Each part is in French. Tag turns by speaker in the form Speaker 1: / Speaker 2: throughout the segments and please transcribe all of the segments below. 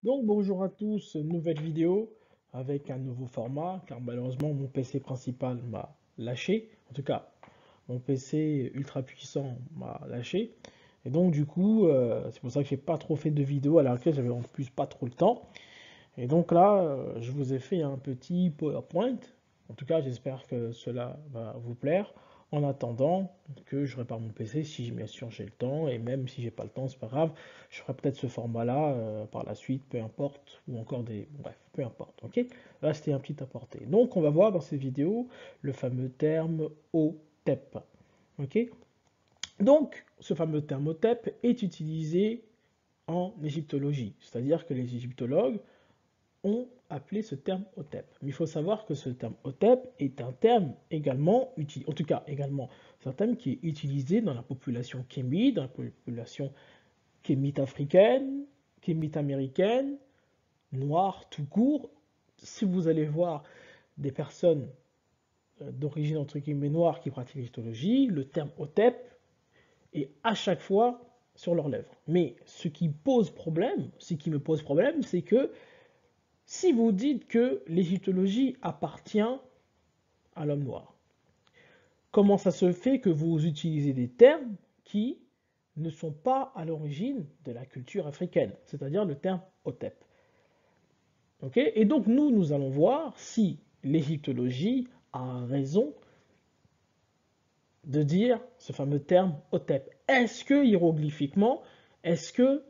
Speaker 1: Donc bonjour à tous, nouvelle vidéo avec un nouveau format car malheureusement mon PC principal m'a lâché. En tout cas, mon PC ultra puissant m'a lâché. Et donc du coup, c'est pour ça que j'ai pas trop fait de vidéos à l'heure actuelle, j'avais en plus pas trop le temps. Et donc là, je vous ai fait un petit PowerPoint. En tout cas, j'espère que cela va vous plaire. En attendant que je répare mon PC, si bien sûr j'ai le temps, et même si j'ai pas le temps, c'est pas grave, je ferai peut-être ce format-là par la suite, peu importe, ou encore des... Bref, peu importe, ok? Là, c'était un petit aparté. Donc, on va voir dans cette vidéo le fameux terme OTEP, ok? Donc, ce fameux terme OTEP est utilisé en égyptologie, c'est-à-dire que les égyptologues ont appelé ce terme OTEP. Mais il faut savoir que ce terme OTEP est un terme également utilisé, en tout cas également, c'est un terme qui est utilisé dans la population kémite, dans la population kémite africaine, kémite américaine, noire tout court. Si vous allez voir des personnes d'origine entre guillemets noire qui pratiquent l'égyptologie, le terme OTEP est à chaque fois sur leurs lèvres. Mais ce qui pose problème, ce qui me pose problème, c'est que si vous dites que l'égyptologie appartient à l'homme noir, comment ça se fait que vous utilisez des termes qui ne sont pas à l'origine de la culture africaine, c'est-à-dire le terme Hotep. Okay, et donc nous allons voir si l'égyptologie a raison de dire ce fameux terme Hotep. Est-ce que hiéroglyphiquement, est-ce que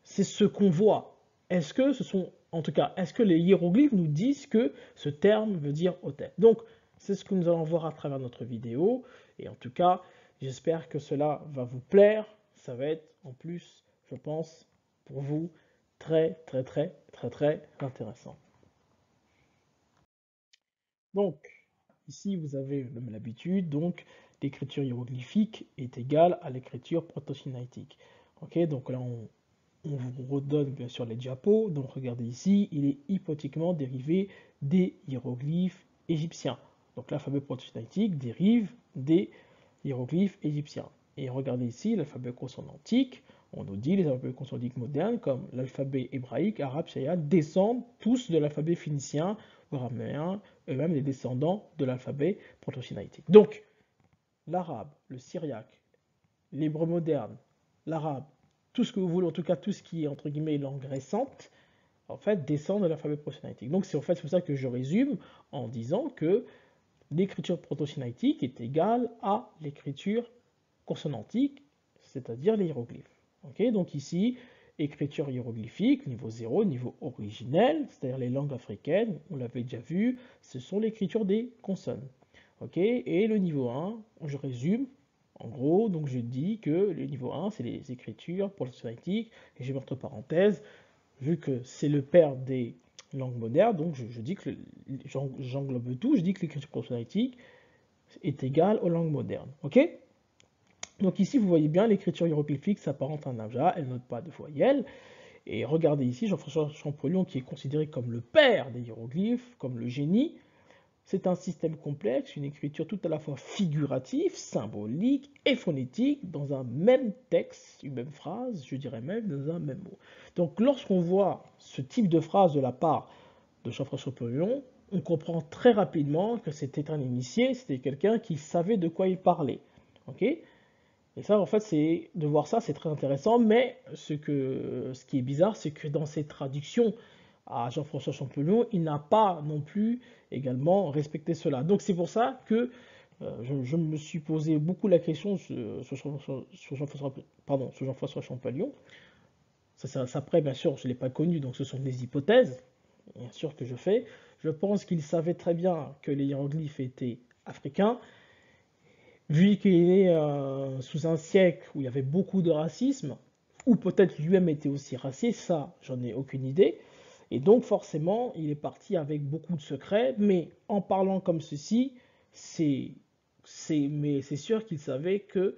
Speaker 1: c'est ce qu'on voit? Est-ce que ce sont, en tout cas, est-ce que les hiéroglyphes nous disent que ce terme veut dire Hotep? Donc, c'est ce que nous allons voir à travers notre vidéo. Et en tout cas, j'espère que cela va vous plaire. Ça va être, en plus, je pense, pour vous, très intéressant. Donc, ici, vous avez l'habitude, donc, l'écriture hiéroglyphique est égale à l'écriture proto-sinaïtique. Ok, donc là, on vous redonne bien sûr les diapos. Donc regardez ici, il est hypothétiquement dérivé des hiéroglyphes égyptiens. Donc l'alphabet proto-sinaïtique dérive des hiéroglyphes égyptiens. Et regardez ici, l'alphabet consonantique, on nous dit les alphabets consonantiques modernes comme l'alphabet hébraïque, arabe, syriaque descendent tous de l'alphabet phénicien ou araméen, eux-mêmes des descendants de l'alphabet proto-sinaïtique. Donc l'arabe, le syriaque, l'hébreu moderne, l'arabe, tout ce que vous voulez, en tout cas tout ce qui est entre guillemets langue récente, en fait descend de l'alphabet proto-sinaïtique. Donc c'est en fait pour ça que je résume en disant que l'écriture proto-sinaïtique est égale à l'écriture consonantique, c'est-à-dire les hiéroglyphes. Okay, donc ici, écriture hiéroglyphique, niveau 0, niveau originel, c'est-à-dire les langues africaines, on l'avait déjà vu, ce sont l'écriture des consonnes. Okay, et le niveau 1, je résume, en gros, donc je dis que le niveau 1, c'est les écritures proto-sinaïtiques, et je mets entre parenthèses, vu que c'est le père des langues modernes, donc je dis que j'englobe tout, je dis que l'écriture proto-sinaïtique est égale aux langues modernes. Ok? Donc ici, vous voyez bien, l'écriture hiéroglyphique s'apparente à un abjad, elle note pas de voyelles. Et regardez ici, Jean-François Champollion, qui est considéré comme le père des hiéroglyphes, comme le génie. C'est un système complexe, une écriture tout à la fois figurative, symbolique et phonétique dans un même texte, une même phrase, je dirais même dans un même mot. Donc lorsqu'on voit ce type de phrase de la part de Jean-François Champollion, on comprend très rapidement que c'était un initié, c'était quelqu'un qui savait de quoi il parlait. Okay, et ça, en fait, c'est de voir ça, c'est très intéressant. Mais ce qui est bizarre, c'est que dans ses traductions à Jean-François Champollion, il n'a pas non plus également respecté cela. Donc c'est pour ça que je me suis posé beaucoup la question sur Jean-François Champollion. Après, bien sûr, je ne l'ai pas connu, donc ce sont des hypothèses, bien sûr, que je fais. Je pense qu'il savait très bien que les hiéroglyphes étaient africains, vu qu'il est né sous un siècle où il y avait beaucoup de racisme, ou peut-être lui-même était aussi raciste, ça, j'en ai aucune idée. Et donc, forcément, il est parti avec beaucoup de secrets, mais en parlant comme ceci, mais c'est sûr qu'il savait que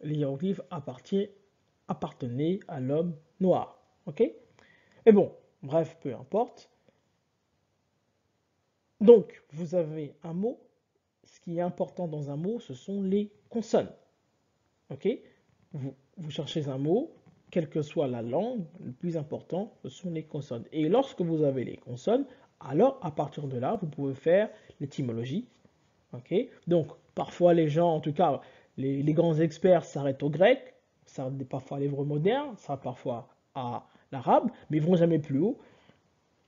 Speaker 1: les hiéroglyphes appartenaient à l'homme noir. Ok? Mais bon, bref, peu importe. Donc, vous avez un mot. Ce qui est important dans un mot, ce sont les consonnes. Ok, vous cherchez un mot, quelle que soit la langue, le plus important, ce sont les consonnes. Et lorsque vous avez les consonnes, alors à partir de là, vous pouvez faire l'étymologie. Ok. Donc, parfois les gens, en tout cas, les grands experts s'arrêtent au grec, s'arrêtent parfois à l'hébreu moderne, s'arrêtent parfois à l'arabe, mais ils vont jamais plus haut,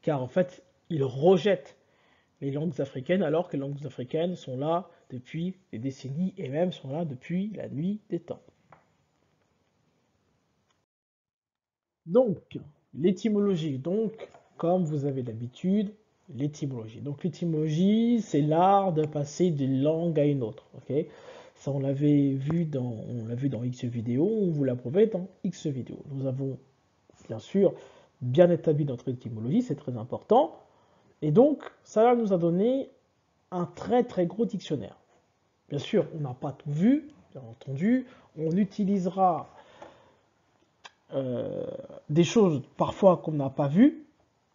Speaker 1: car en fait, ils rejettent les langues africaines, alors que les langues africaines sont là depuis des décennies et même sont là depuis la nuit des temps. Donc, l'étymologie, donc, comme vous avez l'habitude, l'étymologie. Donc, l'étymologie, c'est l'art de passer d'une langue à une autre. Ok. Ça, on l'a vu dans X vidéo, on vous l'a prouvé dans X vidéo. Nous avons, bien sûr, bien établi notre étymologie, c'est très important. Et donc, ça nous a donné un très très gros dictionnaire. Bien sûr, on n'a pas tout vu, bien entendu. On utilisera euh, des choses parfois qu'on n'a pas vues,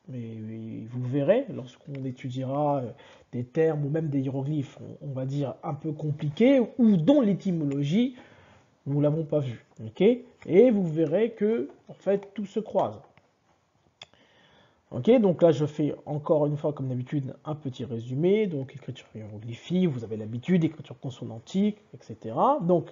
Speaker 1: mais vous verrez lorsqu'on étudiera des termes ou même des hiéroglyphes, on va dire un peu compliqués ou dont l'étymologie, nous ne l'avons pas vu. Ok. Et vous verrez que en fait tout se croise. Ok, donc là je fais encore une fois comme d'habitude un petit résumé, donc écriture hiéroglyphique, vous avez l'habitude, écriture consonantique, etc. Donc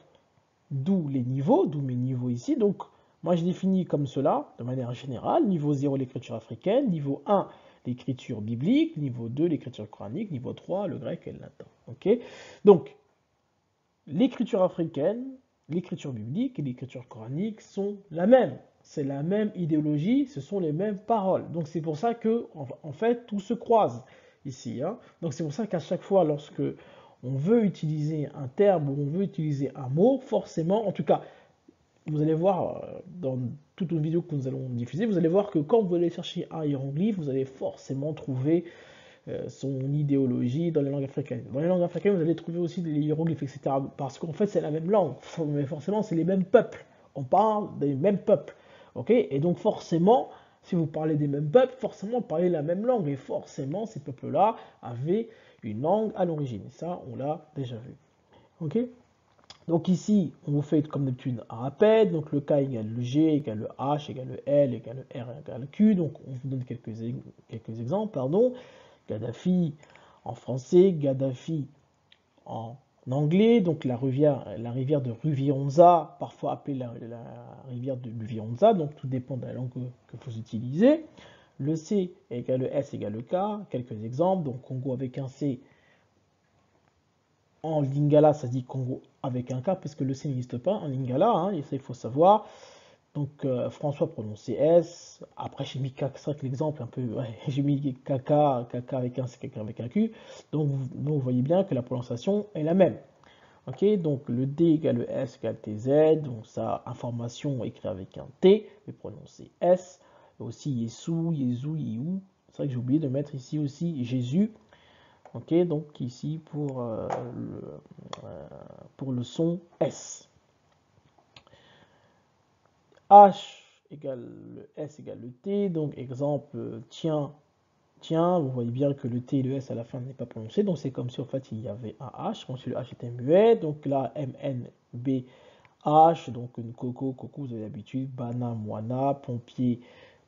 Speaker 1: d'où les niveaux, d'où mes niveaux ici. Donc moi je définis comme cela de manière générale, niveau 0 l'écriture africaine, niveau 1 l'écriture biblique, niveau 2 l'écriture coranique, niveau 3 le grec et le latin. Ok, donc l'écriture africaine, l'écriture biblique et l'écriture coranique sont la même. C'est la même idéologie, ce sont les mêmes paroles. Donc c'est pour ça que, en fait, tout se croise ici. Hein. Donc c'est pour ça qu'à chaque fois, lorsque on veut utiliser un terme ou on veut utiliser un mot, forcément, en tout cas, vous allez voir dans toute une vidéo que nous allons diffuser, vous allez voir que quand vous allez chercher un hiéroglyphe, vous allez forcément trouver son idéologie dans les langues africaines. Dans les langues africaines, vous allez trouver aussi des hiéroglyphes, etc. Parce qu'en fait, c'est la même langue, mais forcément, c'est les mêmes peuples. On parle des mêmes peuples. Ok. Et donc, forcément, si vous parlez des mêmes peuples, forcément, vous parlez la même langue. Et forcément, ces peuples-là avaient une langue à l'origine. Ça, on l'a déjà vu. Ok. Donc ici, on vous fait comme d'habitude un rappel. Donc le K égale le G, égale le H, égale le L, égale le R, égale le Q. Donc on vous donne quelques exemples, pardon. Gaddafi en français, Gaddafi en anglais, donc la rivière de Ruvionza, parfois appelée la rivière de Ruvionza, donc tout dépend de la langue que vous utilisez. Le C égale le S égale le K, quelques exemples, donc Congo avec un C, en lingala ça se dit Congo avec un K, parce que le C n'existe pas en lingala, hein, et ça il faut savoir. Donc François prononcé S. Après j'ai mis Kaka, c'est vrai que l'exemple un peu, ouais, j'ai mis Kaka, Kaka avec un C, Kaka avec un Q. Donc vous voyez bien que la prononciation est la même. Ok, donc le D égale le S égale TZ. Donc ça, information écrit avec un T, mais prononcé S. Et aussi Yesou, Yezou, Yéhou. C'est vrai que j'ai oublié de mettre ici aussi Jésus. Ok, donc ici pour le son S. H égale le S égale le T, donc exemple tiens, tiens, vous voyez bien que le T et le S à la fin n'est pas prononcé, donc c'est comme si en fait il y avait un H, comme si le H était muet, donc là MNB H, donc une coco, coco vous avez l'habitude, bana, moana, pompier,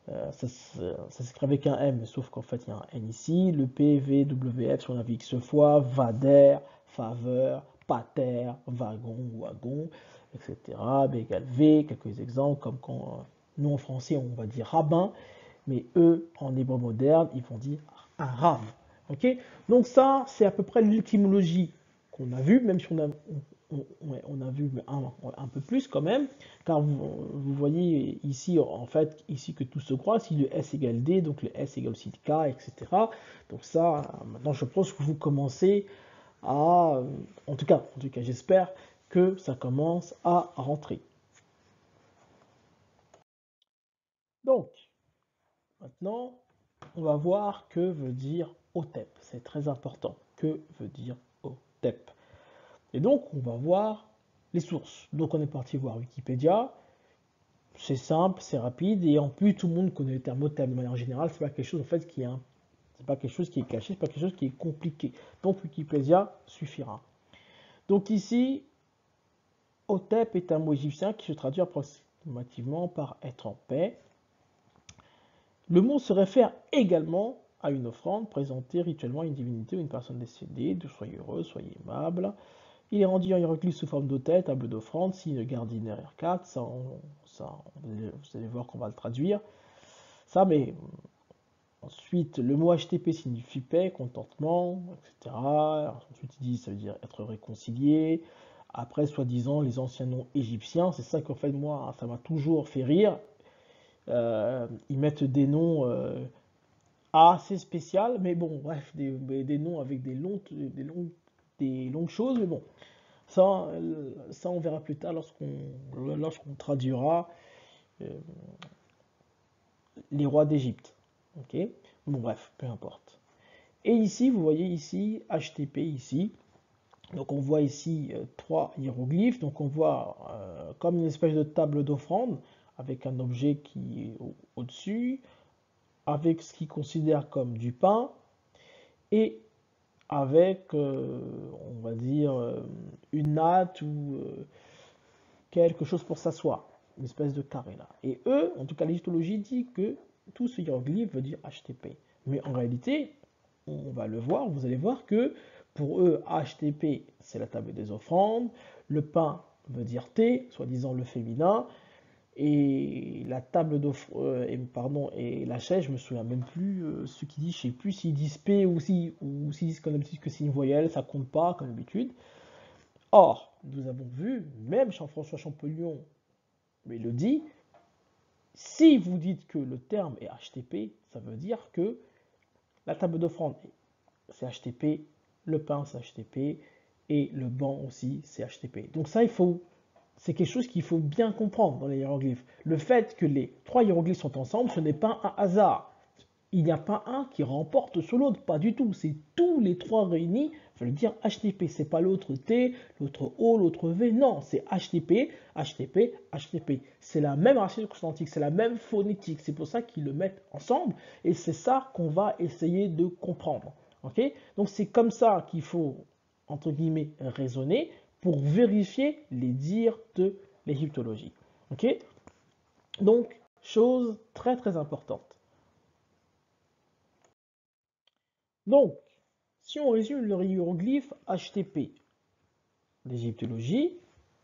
Speaker 1: ça s'écrit avec un M, sauf qu'en fait il y a un N ici, le P, V, W, F, on a vu X fois, vader, faveur, pater, wagon, wagon, etc. B égale V, quelques exemples, comme quand nous en français on va dire rabbin, mais eux en hébreu moderne ils vont dire un rav. Ok. Donc ça c'est à peu près l'étymologie qu'on a vu, même si on a vu un peu plus quand même, car vous voyez ici, en fait, ici que tout se croise, si le S égale D, donc le S égale aussi K, etc. Donc ça, maintenant je pense que vous commencez à, en tout cas j'espère que ça commence à rentrer. Donc, maintenant, on va voir que veut dire OTEP. C'est très important. Que veut dire OTEP? Et donc, on va voir les sources. Donc, on est parti voir Wikipédia. C'est simple, c'est rapide, et en plus, tout le monde connaît le terme OTEP de manière générale. C'est pas quelque chose en fait qui est c'est pas quelque chose qui est caché, c'est pas quelque chose qui est compliqué. Donc, Wikipédia suffira. Donc ici, OTEP est un mot égyptien qui se traduit normativement par être en paix. Le mot se réfère également à une offrande présentée rituellement à une divinité ou une personne décédée, de soyez heureux, soyez aimable. Il est rendu en hiéroglyphe sous forme d'autel, table d'offrande, signe gardiner R4, vous allez voir qu'on va le traduire. Ça, mais ensuite, le mot HTP signifie paix, contentement, etc. Ensuite, il dit, ça veut dire être réconcilié. Après, soi-disant, les anciens noms égyptiens, c'est ça qu'en fait, moi, ça m'a toujours fait rire. Ils mettent des noms assez spéciaux, mais bon, bref, des noms avec des longues choses, mais bon, ça on verra plus tard lorsqu'on traduira euh, les rois d'Égypte. Ok. Bon, bref, peu importe. Et ici, vous voyez ici, HTP ici. Donc on voit ici trois hiéroglyphes. Donc on voit comme une espèce de table d'offrande avec un objet qui est au-dessus, avec ce qu'il considère comme du pain et avec, on va dire, une natte ou quelque chose pour s'asseoir, une espèce de carré là. Et eux, en tout cas l'égyptologie dit que tout ce hiéroglyphe veut dire HTP. Mais en réalité, on va le voir, vous allez voir que pour eux, HTP, c'est la table des offrandes, le pain veut dire T, soi-disant le féminin, et la table d'offrande, pardon, et la chaise, je me souviens même plus ce qu'ils disent, je sais plus s'ils disent P ou s'ils disent comme d'habitude que c'est une voyelle, ça compte pas comme d'habitude. Or, nous avons vu, même Jean-François Champollion mais le dit, si vous dites que le terme est HTP, ça veut dire que la table d'offrande c'est HTP, le pain c'est HTP et le banc aussi c'est HTP. Donc ça, c'est quelque chose qu'il faut bien comprendre dans les hiéroglyphes. Le fait que les trois hiéroglyphes sont ensemble, ce n'est pas un hasard. Il n'y a pas un qui remporte sur l'autre, pas du tout. C'est tous les trois réunis, veulent dire HTP. C'est pas l'autre T, l'autre O, l'autre V. Non, c'est HTP, HTP, HTP. C'est la même racine consonantique, c'est la même phonétique. C'est pour ça qu'ils le mettent ensemble et c'est ça qu'on va essayer de comprendre. Ok. Donc c'est comme ça qu'il faut, entre guillemets, raisonner pour vérifier les dires de l'égyptologie. Ok. Donc, chose très très importante. Donc, si on résume le hiéroglyphe HTP d'égyptologie,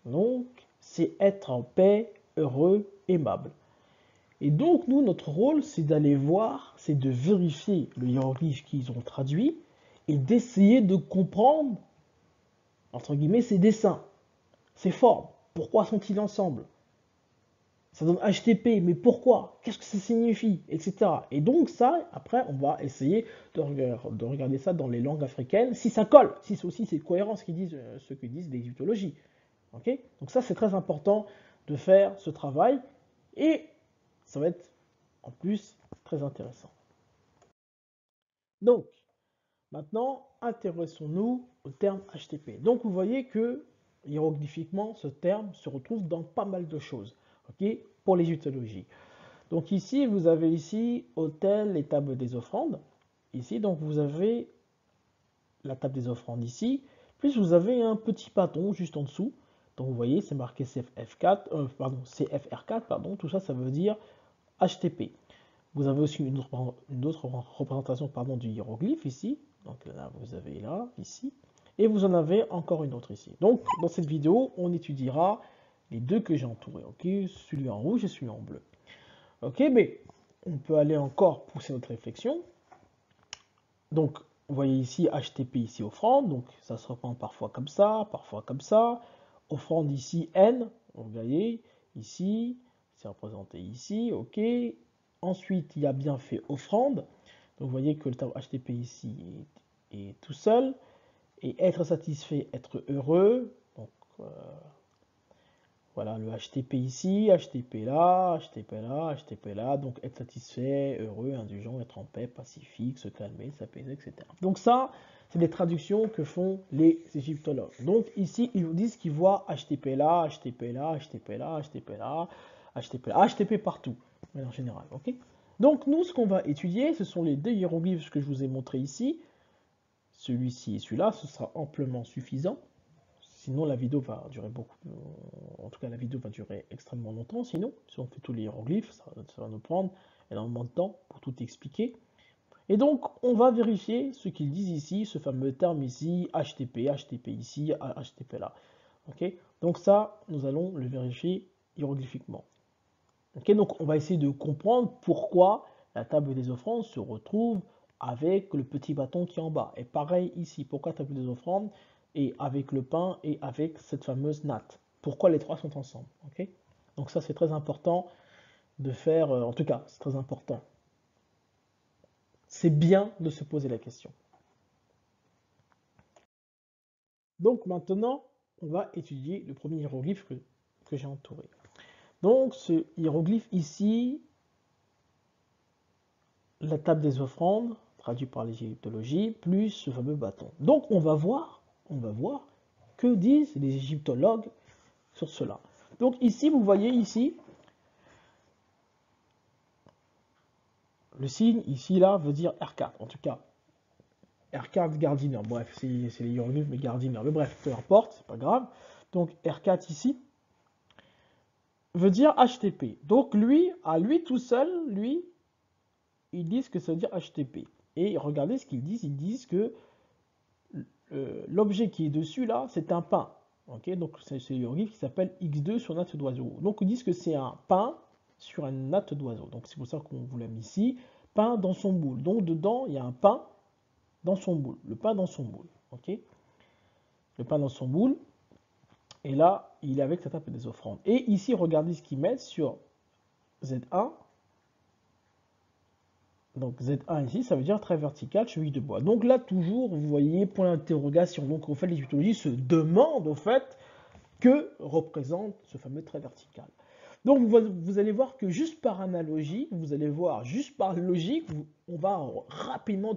Speaker 1: donc c'est être en paix, heureux, aimable. Et donc nous, notre rôle, c'est d'aller voir, c'est de vérifier le hiéroglyphe qu'ils ont traduit et d'essayer de comprendre, entre guillemets, ces dessins, ces formes. Pourquoi sont-ils ensemble? Ça donne HTP, mais pourquoi? Qu'est-ce que ça signifie? Etc. Et donc ça, après, on va essayer de regarder ça dans les langues africaines, si ça colle, si c'est aussi c'est cohérent ce que disent l'égyptologie. Ok. Donc ça, c'est très important de faire ce travail, et ça va être en plus très intéressant. Donc, maintenant, intéressons-nous au terme HTP. Donc vous voyez que hiéroglyphiquement, ce terme se retrouve dans pas mal de choses, ok, pour l'égyptologie. Donc ici, vous avez ici autel et table des offrandes. Ici, donc vous avez la table des offrandes ici. Plus vous avez un petit bâton juste en dessous. Donc vous voyez, c'est marqué CFR4, pardon. Tout ça, ça veut dire HTP. Vous avez aussi une autre représentation pardon, du hiéroglyphe ici. Donc là, vous avez là, ici. Et vous en avez encore une autre ici. Donc, dans cette vidéo, on étudiera les deux que j'ai entourés. Ok, celui en rouge et celui en bleu. Ok, mais on peut aller encore pousser notre réflexion. Donc, vous voyez ici HTP, ici offrande. Donc, ça se reprend parfois comme ça, parfois comme ça. Offrande ici N. Vous voyez, ici, c'est représenté ici. Ok. Ensuite, il y a bien fait offrande. Donc, vous voyez que le terme HTP ici est tout seul. Et être satisfait, être heureux. Donc, voilà le HTP ici, HTP là, HTP là, HTP là. Donc, être satisfait, heureux, indulgent, être en paix, pacifique, se calmer, s'apaiser, etc. Donc, ça, c'est des traductions que font les égyptologues. Donc, ici, ils vous disent qu'ils voient HTP là, HTP là, HTP là, HTP là, HTP là, HTP partout, en général. Ok. Donc, nous, ce qu'on va étudier, ce sont les deux hiéroglyphes que je vous ai montrés ici. Celui-ci et celui-là, ce sera amplement suffisant. sinon la vidéo va durer beaucoup, en tout cas la vidéo va durer extrêmement longtemps, sinon, si on fait tous les hiéroglyphes, ça va nous prendre énormément de temps pour tout expliquer. Et donc, on va vérifier ce qu'ils disent ici, ce fameux terme ici, HTTP, HTTP ici, HTTP là. Ok? Donc ça, nous allons le vérifier hiéroglyphiquement. Ok? Donc, on va essayer de comprendre pourquoi la table des offrandes se retrouve avec le petit bâton qui est en bas. Et pareil ici, pourquoi la table des offrandes est avec le pain et avec cette fameuse natte. Pourquoi les trois sont ensemble. Ok? Donc ça, c'est très important de faire, en tout cas, c'est très important. C'est bien de se poser la question. Donc maintenant, on va étudier le premier hiéroglyphe que j'ai entouré. Donc ce hiéroglyphe ici, la table des offrandes, traduit par l'égyptologie, plus ce fameux bâton. Donc on va voir que disent les égyptologues sur cela. Donc ici, vous voyez ici, le signe ici, là, veut dire R4, en tout cas. R4 Gardiner, bref, c'est les hiéroglyphes, mais Gardiner. Mais bref, peu importe, c'est pas grave. Donc R4 ici veut dire HTTP. Donc lui, à lui tout seul, lui, ils disent que ça veut dire HTTP. Et regardez ce qu'ils disent que l'objet qui est dessus là, c'est un pain. Okay, donc c'est le hiéroglyphe qui s'appelle X2 sur natte d'oiseau. Donc ils disent que c'est un pain sur une natte d'oiseau. Donc c'est pour ça qu'on vous l'a mis ici. Pain dans son moule. Donc dedans, il y a un pain dans son moule. Le pain dans son moule. Ok, le pain dans son moule. Et là, il est avec sa table des offrandes. Et ici, regardez ce qu'ils mettent sur Z1. Donc Z1 ici, ça veut dire trait vertical, cheville de bois. Donc là, toujours, vous voyez, point d'interrogation. Donc en fait, l'égyptologie se demande, au fait, que représente ce fameux trait vertical. Donc vous allez voir que juste par analogie, vous allez voir, juste par logique, on va rapidement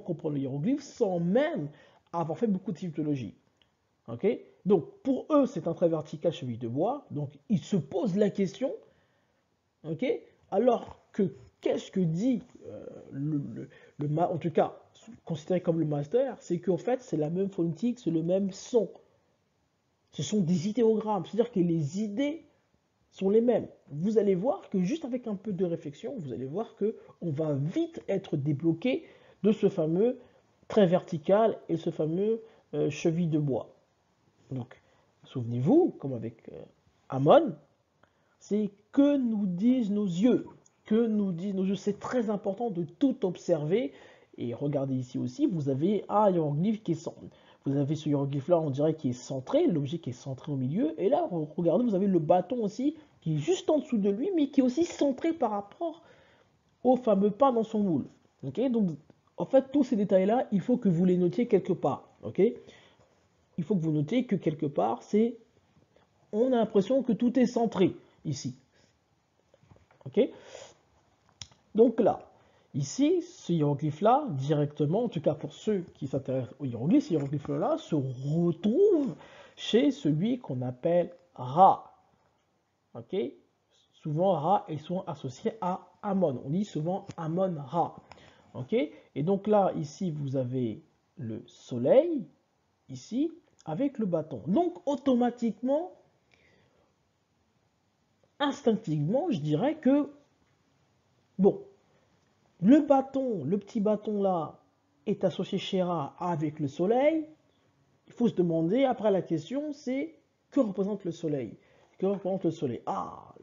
Speaker 1: comprendre le hiéroglyphe sans même avoir fait beaucoup d'égyptologie. Ok? Donc pour eux, c'est un trait vertical, cheville de bois. Donc ils se posent la question, ok? Alors que qu'est-ce que dit en tout cas considéré comme le master, c'est qu'en fait c'est la même phonétique, c'est le même son. Ce sont des idéogrammes, c'est-à-dire que les idées sont les mêmes. Vous allez voir que juste avec un peu de réflexion, vous allez voir que on va vite être débloqué de ce fameux trait vertical et ce fameux cheville de bois. Donc, souvenez-vous, comme avec Amon, c'est que nous disent nos yeux. Que nous disent nos yeux. C'est très important de tout observer. Et regardez ici aussi, vous avez un hiéroglyphe qui est centré. Vous avez ce hiéroglyphe-là, on dirait qui est centré, l'objet qui est centré au milieu. Et là, regardez, vous avez le bâton aussi, qui est juste en dessous de lui, mais qui est aussi centré par rapport au fameux pain dans son moule. Okay, donc, en fait, tous ces détails-là, il faut que vous les notiez quelque part. Okay, il faut que vous notiez que quelque part, on a l'impression que tout est centré ici. Ok? Donc là, ici, ce hiéroglyphe-là, directement, en tout cas pour ceux qui s'intéressent au hiéroglyphe, ce hiéroglyphe-là se retrouve chez celui qu'on appelle Ra. Ok? Souvent, Ra est souvent associé à Amon. On dit souvent Amon-Ra. Ok? Et donc là, ici, vous avez le soleil, ici, avec le bâton. Donc, automatiquement, instinctivement, je dirais que, bon, le bâton, le petit bâton là, est associé chez Ra avec le soleil. Il faut se demander, après la question, c'est que représente le soleil? Que représente le soleil? Ah,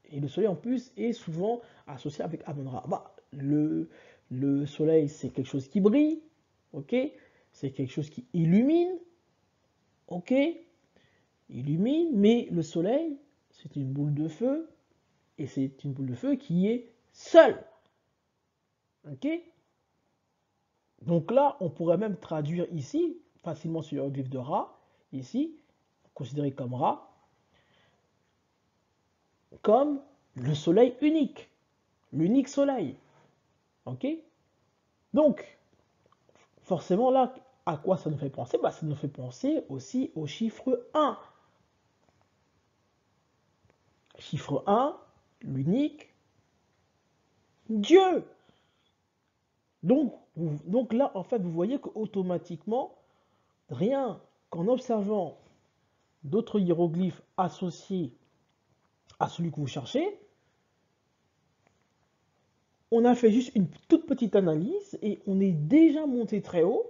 Speaker 1: et le soleil en plus est souvent associé avec Amon-Ra. Bah, le soleil, c'est quelque chose qui brille, ok? C'est quelque chose qui illumine, ok? Illumine, mais le soleil, c'est une boule de feu, et c'est une boule de feu qui est seule. Ok? Donc là, on pourrait même traduire ici, facilement sur le hiéroglyphe de Ra, ici, considéré comme Ra, comme le soleil unique, l'unique soleil. Ok? Donc, forcément là, à quoi ça nous fait penser? Bah, ça nous fait penser aussi au chiffre 1. Chiffre 1, l'unique, Dieu. Donc là, en fait, vous voyez qu'automatiquement, rien qu'en observant d'autres hiéroglyphes associés à celui que vous cherchez, on a fait juste une toute petite analyse et on est déjà monté très haut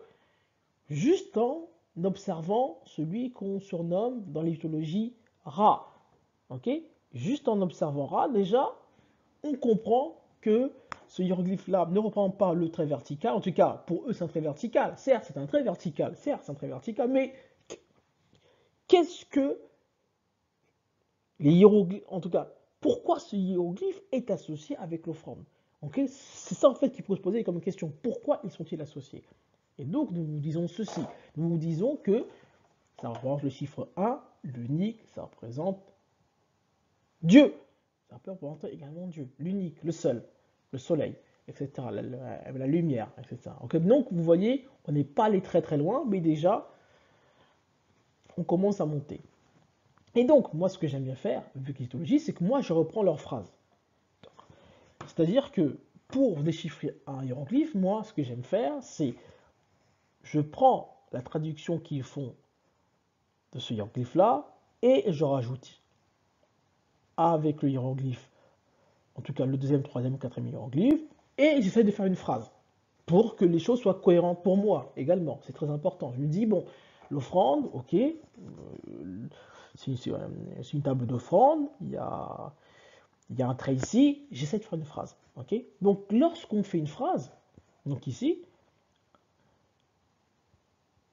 Speaker 1: juste en observant celui qu'on surnomme dans l'éthologie Ra. Ok? Juste en observant Ra, déjà, on comprend que ce hiéroglyphe-là ne représente pas le trait vertical. En tout cas, pour eux, c'est un trait vertical. Certes, c'est un trait vertical. Certes, c'est un trait vertical. Mais qu'est-ce que les hiéroglyphes, en tout cas, pourquoi ce hiéroglyphe est associé avec l'offrande? Okay, c'est ça en fait qu'il faut se poser comme question. Pourquoi ils sont-ils associés? Et donc nous vous disons ceci. Nous vous disons que ça représente le chiffre 1, l'unique, ça représente Dieu. Ça peut représenter également Dieu, l'unique, le seul, le soleil, etc. La lumière, etc. Okay, donc vous voyez, on n'est pas allé très très loin, mais déjà, on commence à monter. Et donc, moi ce que j'aime bien faire, vu que l'histologie, c'est que moi je reprends leurs phrases. C'est-à-dire que pour déchiffrer un hiéroglyphe, moi, ce que j'aime faire, c'est je prends la traduction qu'ils font de ce hiéroglyphe-là et je rajoute avec le hiéroglyphe, en tout cas le deuxième, troisième, quatrième hiéroglyphe, et j'essaie de faire une phrase pour que les choses soient cohérentes pour moi également. C'est très important. Je me dis, bon, l'offrande, ok, c'est une table d'offrande, il y a un trait ici, j'essaie de faire une phrase. Okay, donc lorsqu'on fait une phrase, donc ici,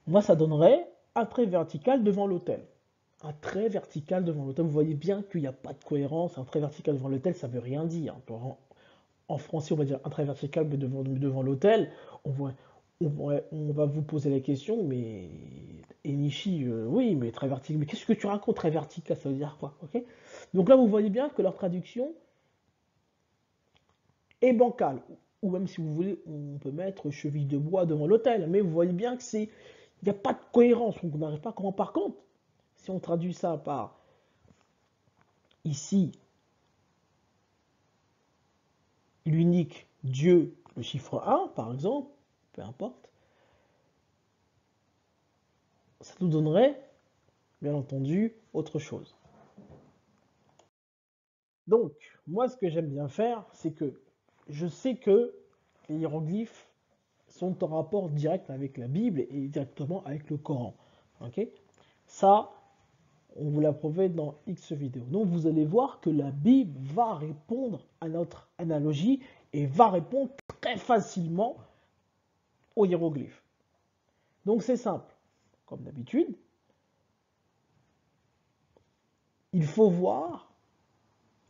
Speaker 1: moi ça donnerait un trait vertical devant l'autel. Un trait vertical devant l'autel. Vous voyez bien qu'il n'y a pas de cohérence. Un trait vertical devant l'autel, ça ne veut rien dire. En français, on va dire un trait vertical devant l'autel. On va vous poser la question, mais Enishi, oui, mais trait vertical. Mais qu'est-ce que tu racontes, trait vertical? Ça veut dire quoi? Okay, donc là, vous voyez bien que leur traduction est bancale. Ou même si vous voulez, on peut mettre cheville de bois devant l'autel. Mais vous voyez bien que il n'y a pas de cohérence. On n'arrive pas comment. Par contre, si on traduit ça par ici, l'unique Dieu, le chiffre 1, par exemple, peu importe, ça nous donnerait, bien entendu, autre chose. Donc, moi, ce que j'aime bien faire, c'est que je sais que les hiéroglyphes sont en rapport direct avec la Bible et directement avec le Coran. Ok? Ça, on vous l'a prouvé dans X vidéos. Donc, vous allez voir que la Bible va répondre à notre analogie et va répondre très facilement aux hiéroglyphes. Donc, c'est simple. Comme d'habitude, il faut voir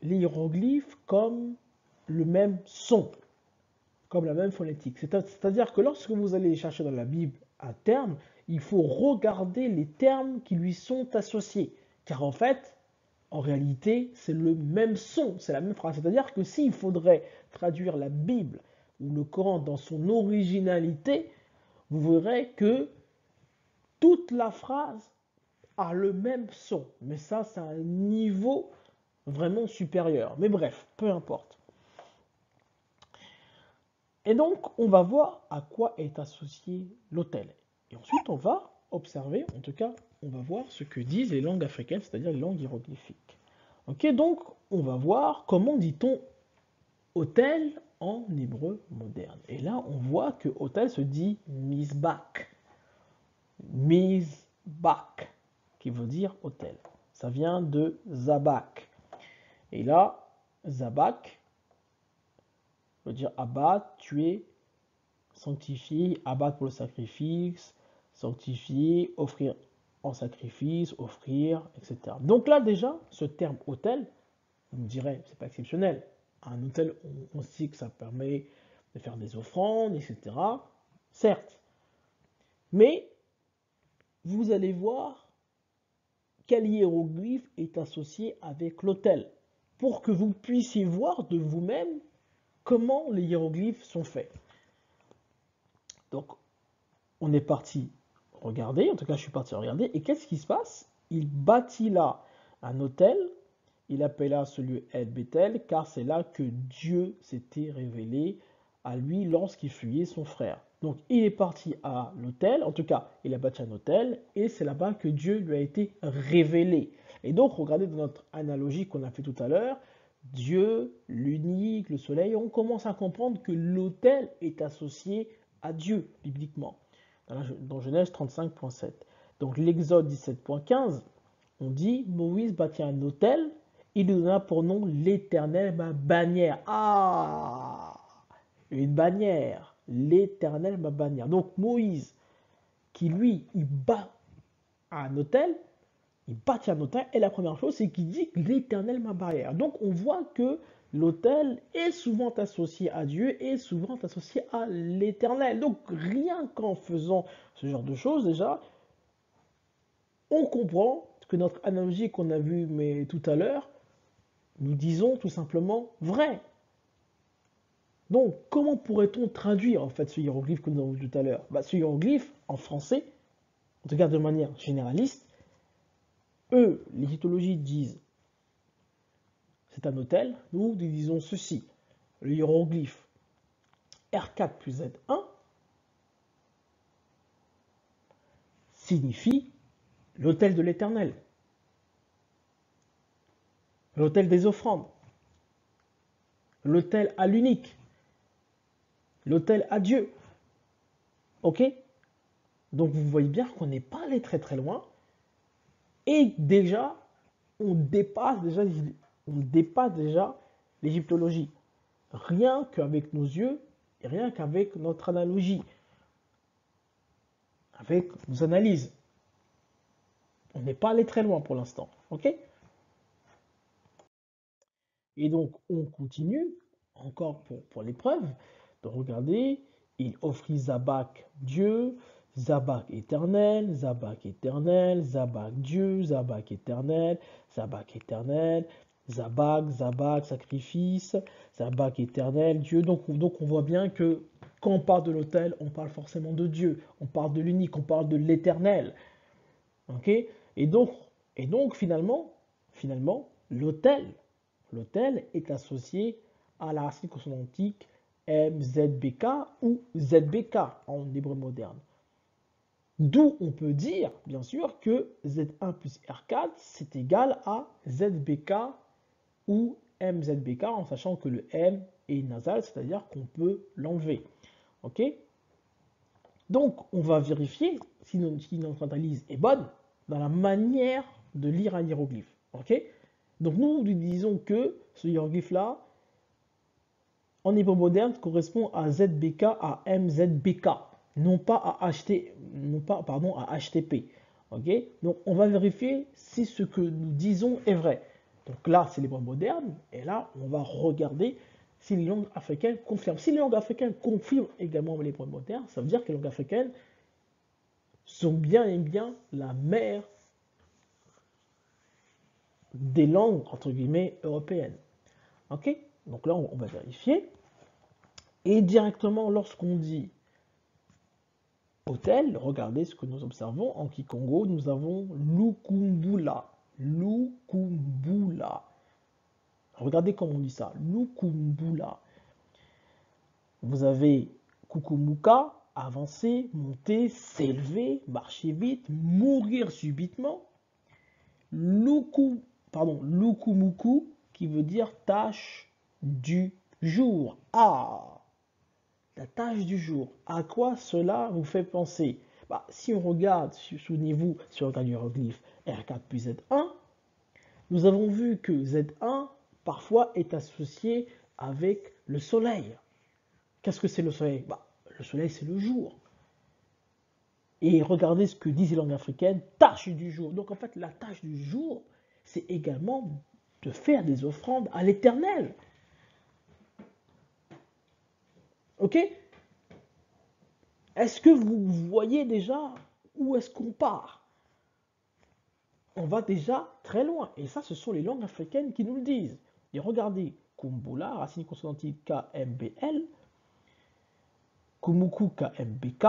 Speaker 1: les hiéroglyphes comme le même son, comme la même phonétique. C'est-à-dire que lorsque vous allez chercher dans la Bible un terme, il faut regarder les termes qui lui sont associés. Car en fait, en réalité, c'est le même son, c'est la même phrase. C'est-à-dire que s'il faudrait traduire la Bible ou le Coran dans son originalité, vous verrez que toute la phrase a le même son. Mais ça, c'est un niveau vraiment supérieur. Mais bref, peu importe. Et donc, on va voir à quoi est associé l'autel. Et ensuite, on va observer, en tout cas, on va voir ce que disent les langues africaines, c'est-à-dire les langues hiéroglyphiques. Ok, donc, on va voir comment dit-on autel en hébreu moderne. Et là, on voit que autel se dit misbak. Misbak, qui veut dire autel. Ça vient de zabak. Et là, zabak veut dire abattre, tuer, sanctifier, abattre pour le sacrifice, sanctifier, offrir en sacrifice, offrir, etc. Donc là déjà, ce terme autel, vous me direz, c'est pas exceptionnel. Un autel, on sait que ça permet de faire des offrandes, etc. Certes. Mais vous allez voir quel hiéroglyphe est associé avec l'autel, pour que vous puissiez voir de vous-même comment les hiéroglyphes sont faits. Donc, on est parti regarder, en tout cas je suis parti regarder, et qu'est-ce qui se passe? Il bâtit là un autel, il appela ce lieu El Bethel, car c'est là que Dieu s'était révélé à lui lorsqu'il fuyait son frère. Donc il est parti à l'autel, en tout cas il a bâti un autel, et c'est là-bas que Dieu lui a été révélé. Et donc regardez dans notre analogie qu'on a fait tout à l'heure, Dieu, l'unique, le soleil, on commence à comprendre que l'autel est associé à Dieu, bibliquement, dans Genèse 35.7. Donc l'Exode 17.15, on dit, Moïse bâtit un autel, il lui donna pour nom l'Éternel, ma bannière. Ah, une bannière, l'Éternel, ma bannière. Donc Moïse, qui lui, il bat un autel, il bâtit un autel, et la première chose, c'est qu'il dit l'Éternel, ma barrière. Donc on voit que l'autel est souvent associé à Dieu et souvent associé à l'Éternel. Donc rien qu'en faisant ce genre de choses, déjà, on comprend que notre analogie qu'on a vue mais tout à l'heure, nous disons tout simplement vrai. Donc, comment pourrait-on traduire en fait ce hiéroglyphe que nous avons vu tout à l'heure? Ce hiéroglyphe, en français, en tout cas de manière généraliste, eux, l'égyptologie disent c'est un hôtel, nous disons ceci. Le hiéroglyphe R4 plus Z1 signifie l'autel de l'Éternel, l'autel des offrandes, l'autel à l'unique, l'autel à Dieu. Ok? Donc vous voyez bien qu'on n'est pas allé très très loin. Et déjà, on dépasse déjà l'égyptologie. Rien qu'avec nos yeux et rien qu'avec notre analogie, avec nos analyses. On n'est pas allé très loin pour l'instant. Ok? Et donc, on continue, encore pour l'épreuve, de regarder, il offrit Zabak Dieu, Zabak éternel, Zabak éternel, Zabak Dieu, Zabak éternel, Zabak éternel, Zabak sacrifice, Zabak éternel, Dieu. Donc on voit bien que quand on parle de l'autel, on parle forcément de Dieu, on parle de l'unique, on parle de l'éternel. Ok? Et donc finalement, l'autel est associé à la racine consonantique MZBK ou ZBK en hébreu moderne. D'où on peut dire, bien sûr, que Z1 plus R4, c'est égal à ZBK ou MZBK, en sachant que le M est nasal, c'est-à-dire qu'on peut l'enlever. Ok? Donc, on va vérifier si notre analyse est bonne dans la manière de lire un hiéroglyphe. Ok? Donc, nous disons que ce hiéroglyphe-là, en hébreu moderne, correspond à ZBK à MZBK, non pas à HTP. Ok? Donc, on va vérifier si ce que nous disons est vrai. Donc là, c'est l'hébreu moderne, et là, on va regarder si les langues africaines confirment. Si les langues africaines confirment également l'hébreu moderne, ça veut dire que les langues africaines sont bien et bien la mère des langues, entre guillemets, européennes. Ok? Donc là, on va vérifier. Et directement, lorsqu'on dit hôtel, regardez ce que nous observons. En Kikongo, nous avons Lukumbula. Lukumbula. Regardez comment on dit ça. Lukumbula. Vous avez Kukumuka, avancer, monter, s'élever, marcher vite, mourir subitement. Lukumuku, qui veut dire tâche du jour. Ah, la tâche du jour. À quoi cela vous fait penser? Si on regarde, souvenez-vous, si on regarde l'hiéroglyphe R4 plus Z1, nous avons vu que Z1 parfois est associé avec le soleil. Qu'est-ce que c'est le soleil? Le soleil, c'est le jour. Et regardez ce que disent les langues africaines, tâche du jour. Donc en fait, la tâche du jour, c'est également de faire des offrandes à l'Éternel. Ok? Est-ce que vous voyez déjà où est-ce qu'on part? On va déjà très loin. Et ça, ce sont les langues africaines qui nous le disent. Et regardez, Kumbula, racine consonantique KMBL, Kumuku KMK,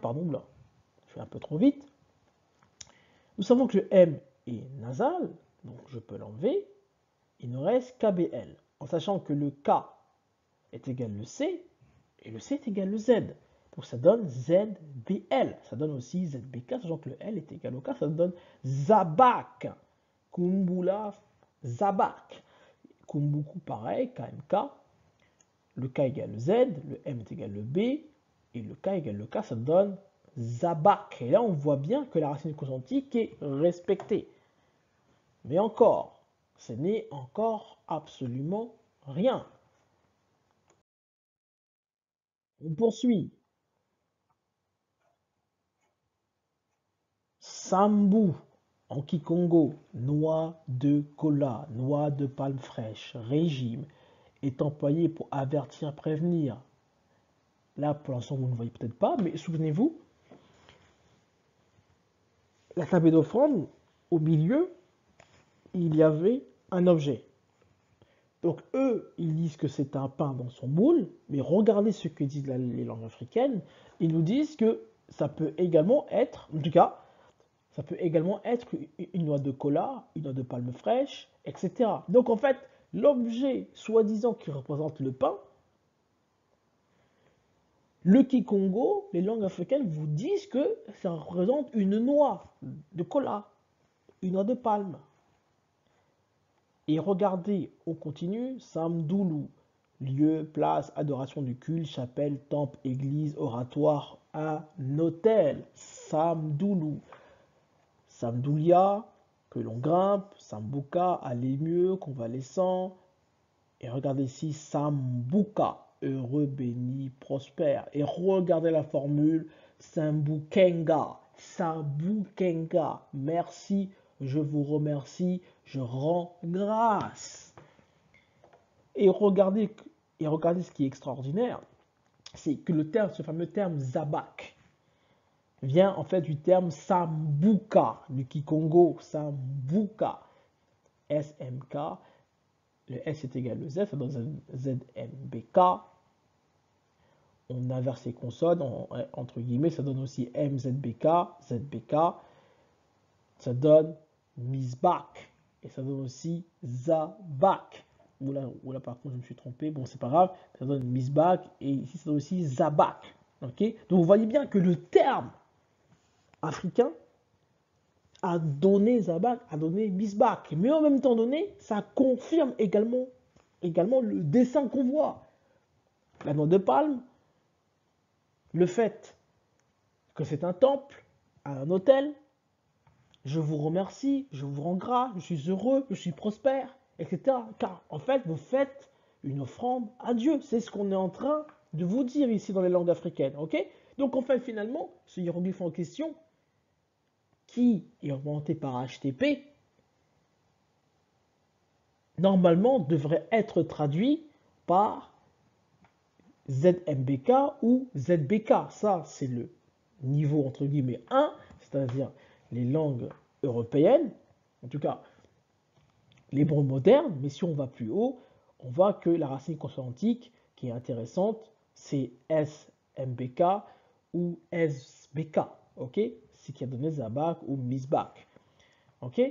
Speaker 1: pardon, là, je fais un peu trop vite. Nous savons que le M est nasal, donc je peux l'enlever. Il nous reste KBL, en sachant que le K est égal le C, et le C est égal le Z. Donc ça donne ZBL. Ça donne aussi ZBK, sachant que le L est égal au K, ça donne Zabak. Kumbula Zabak. Kumbuku pareil, KMK. Le K égale le Z, le M est égal le B, et le K égale le K, ça donne Zabak. Et là, on voit bien que la racine consonantique est respectée. Mais encore, ce n'est encore absolument rien. On poursuit. Sambu, en Kikongo, noix de cola, noix de palme fraîche, régime, est employé pour avertir, prévenir. Là, pour l'instant, vous ne voyez peut-être pas, mais souvenez-vous, la table d'offrande, au milieu, il y avait un objet. Donc eux, ils disent que c'est un pain dans son moule, mais regardez ce que disent les langues africaines. Ils nous disent que ça peut également être, en tout cas, ça peut également être une noix de cola, une noix de palme fraîche, etc. Donc en fait, l'objet soi-disant qui représente le pain, le Kikongo, les langues africaines vous disent que ça représente une noix de cola, une noix de palme. Et regardez, on continue, Samdoulou, lieu, place, adoration du culte, chapelle, temple, église, oratoire, un hôtel, Samdoulou. Samdoulia, que l'on grimpe, Sambuka, aller mieux, convalescent. Et regardez ici, Sambuka, heureux, béni, prospère. Et regardez la formule, Sambukenga, Sambukenga, merci, je vous remercie, je rends grâce. Et regardez ce qui est extraordinaire, c'est que ce fameux terme Zabak, vient en fait du terme Sambuka, du Kikongo, Sambuka, SMK, le S est égal au Z, ça donne ZMBK, on inverse les consonnes, entre guillemets, ça donne aussi MZBK, ZBK, ça donne Misbak, et ça donne aussi Zabak. Oula, par contre, je me suis trompé, bon, c'est pas grave, ça donne Misbak, et ici, ça donne aussi Zabak. Okay, donc, vous voyez bien que le terme africain a donné Zabak, a donné Misbak. Mais en même temps donné, ça confirme également le dessin qu'on voit. La noix de palme, le fait que c'est un temple, un hôtel, je vous remercie, je vous rends grâce, je suis heureux, je suis prospère, etc. Car en fait, vous faites une offrande à Dieu. C'est ce qu'on est en train de vous dire ici dans les langues africaines. Ok? Donc en fait, finalement, ce hiéroglyphe en question, qui est augmenté par HTP, normalement devrait être traduit par ZMBK ou ZBK. Ça, c'est le niveau entre guillemets 1, c'est-à-dire les langues européennes, en tout cas l'hébreu moderne, mais si on va plus haut, on voit que la racine consonantique qui est intéressante, c'est SMBK ou SBK, ok? Ce qui a donné Zabak ou Misbak, ok?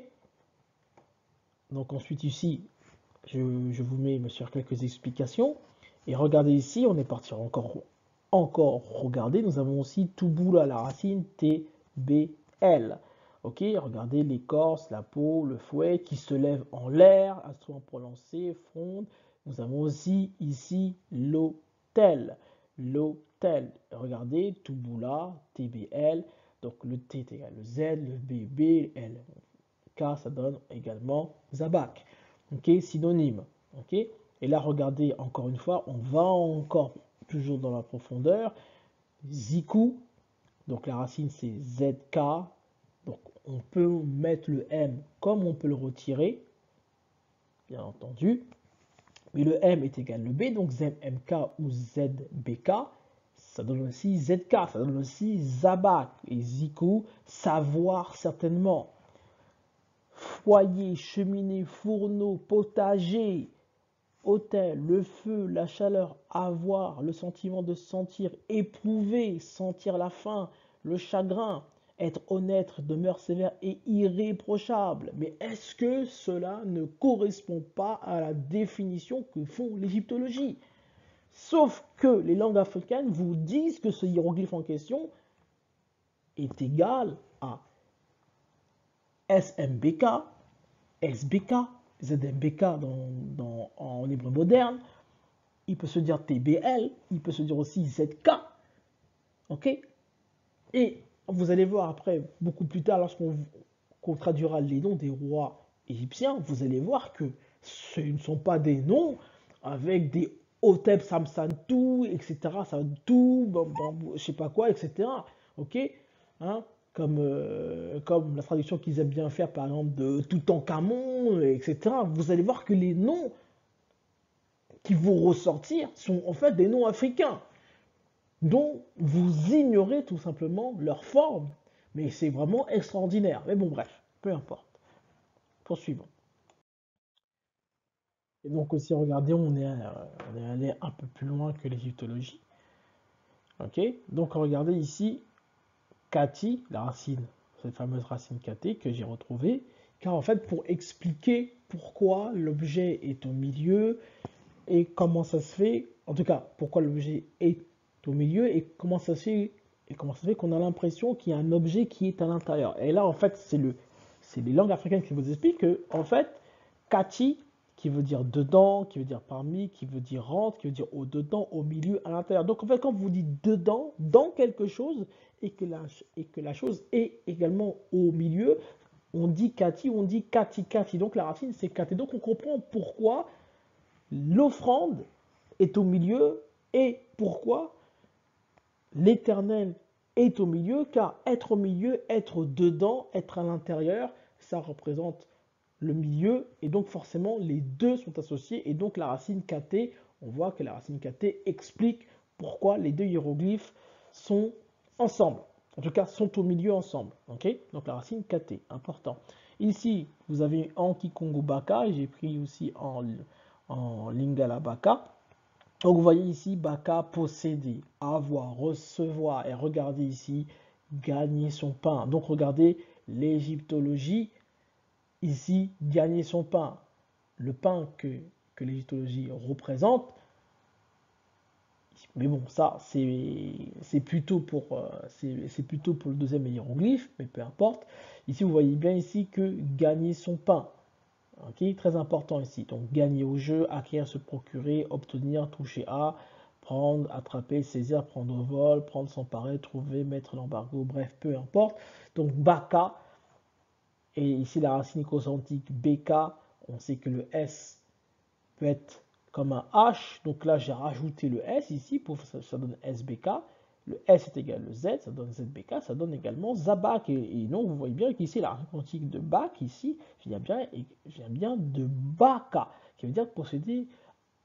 Speaker 1: Donc ensuite ici, je vous mets sur quelques explications. Et regardez ici, on est parti encore regarder. Nous avons aussi Tubula, la racine TBL. Ok, regardez l'écorce, la peau, le fouet qui se lève en l'air, instrument prononcé, fronde. Nous avons aussi ici l'hôtel. L'hôtel. Regardez, Tubula, TBL. Donc le T est égal au Z, le B, L. K, ça donne également Zabak. Ok, synonyme. Ok, et là, regardez encore une fois, on va encore toujours dans la profondeur. Ziku, donc la racine c'est ZK. Donc on peut mettre le M comme on peut le retirer, bien entendu. Mais le M est égal au B, donc ZMK ou ZBK, ça donne aussi ZK, ça donne aussi Zabak. Et Ziku, savoir certainement. Foyer, cheminée, fourneau, potager, hôtel, le feu, la chaleur, avoir, le sentiment de sentir, éprouver, sentir la faim, le chagrin, être honnête, demeure sévère et irréprochable. Mais est-ce que cela ne correspond pas à la définition que font l'égyptologie? Sauf que les langues africaines vous disent que ce hiéroglyphe en question est égal à SMBK, SBK, ZMBK en hébreu moderne. Il peut se dire TBL, il peut se dire aussi ZK. Ok? Et vous allez voir après, beaucoup plus tard, lorsqu'on traduira les noms des rois égyptiens, vous allez voir que ce ne sont pas des noms avec des Hotep, Samsantou, etc. Santou, je sais pas quoi, etc. Ok? Hein? Comme la traduction qu'ils aiment bien faire, par exemple, de Toutankhamon, etc. Vous allez voir que les noms qui vont ressortir sont en fait des noms africains dont vous ignorez tout simplement leur forme. Mais c'est vraiment extraordinaire. Mais bon, bref, peu importe. Poursuivons. Et donc aussi, regardez, on est allé un peu plus loin que l'égyptologie. Ok? Donc regardez ici, Kati, la racine, cette fameuse racine Kati que j'ai retrouvée. Car en fait, pour expliquer pourquoi l'objet est au milieu et comment ça se fait, en tout cas, pourquoi l'objet est au milieu et comment ça se fait qu'on a l'impression qu'il y a un objet qui est à l'intérieur. Et là, en fait, c'est les langues africaines qui vous expliquent que, en fait, Kati, qui veut dire dedans, qui veut dire parmi, qui veut dire rentre, qui veut dire au dedans, au milieu, à l'intérieur. Donc, en fait, quand vous dites dedans, dans quelque chose, et que la chose est également au milieu, on dit Kati, on dit Kati, Kati. Donc, la racine, c'est Kati. Donc, on comprend pourquoi l'offrande est au milieu et pourquoi l'Éternel est au milieu, car être au milieu, être dedans, être à l'intérieur, ça représente le milieu, et donc forcément les deux sont associés, et donc la racine kt, on voit que la racine kt explique pourquoi les deux hiéroglyphes sont ensemble, en tout cas sont au milieu ensemble, ok? Donc la racine kt, important. Ici, vous avez Anki Kongo Baka, et j'ai pris aussi en Lingala Baka. Donc vous voyez ici, Baka, posséder, avoir, recevoir, et regardez ici, gagner son pain. Donc regardez l'égyptologie, ici, gagner son pain. Le pain que l'égyptologie représente, mais bon, ça, c'est plutôt pour le deuxième hiéroglyphe, mais peu importe. Ici, vous voyez bien ici que gagner son pain. Ok, très important ici. Donc, gagner au jeu, acquérir, se procurer, obtenir, toucher à, prendre, attraper, saisir, prendre au vol, prendre, s'emparer, trouver, mettre l'embargo, bref, peu importe. Donc, baka, et ici la racine consonantique bk, on sait que le s peut être comme un h, donc là j'ai rajouté le s ici, pour ça donne sbk. Le S est égal au Z, ça donne ZBK, ça donne également Zabak. Et non, vous voyez bien qu'ici, la racine quantique de Bak, ici, vient bien de Baka, qui veut dire posséder,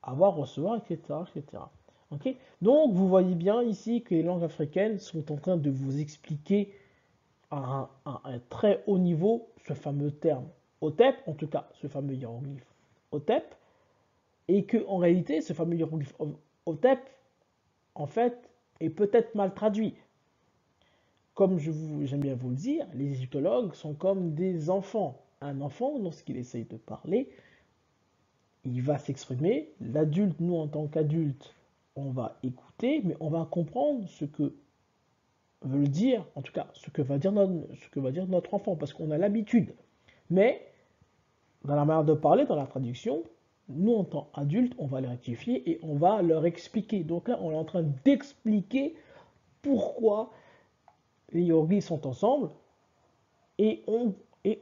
Speaker 1: avoir, recevoir, etc. etc. Okay, donc, vous voyez bien ici que les langues africaines sont en train de vous expliquer à un très haut niveau ce fameux terme Otep, en tout cas, ce fameux hiéroglyphe Otep, et que en réalité, ce fameux hiéroglyphe Otep, en fait, est peut-être mal traduit. Comme j'aime bien vous le dire, les égyptologues sont comme des enfants. Un enfant, lorsqu'il essaye de parler, il va s'exprimer. L'adulte, nous en tant qu'adultes, on va écouter, mais on va comprendre ce que veut dire, en tout cas, ce que va dire notre enfant, parce qu'on a l'habitude. Mais, dans la manière de parler, dans la traduction, nous en tant qu'adultes, on va les rectifier et on va leur expliquer. Donc là, on est en train d'expliquer pourquoi les yogis sont ensemble et on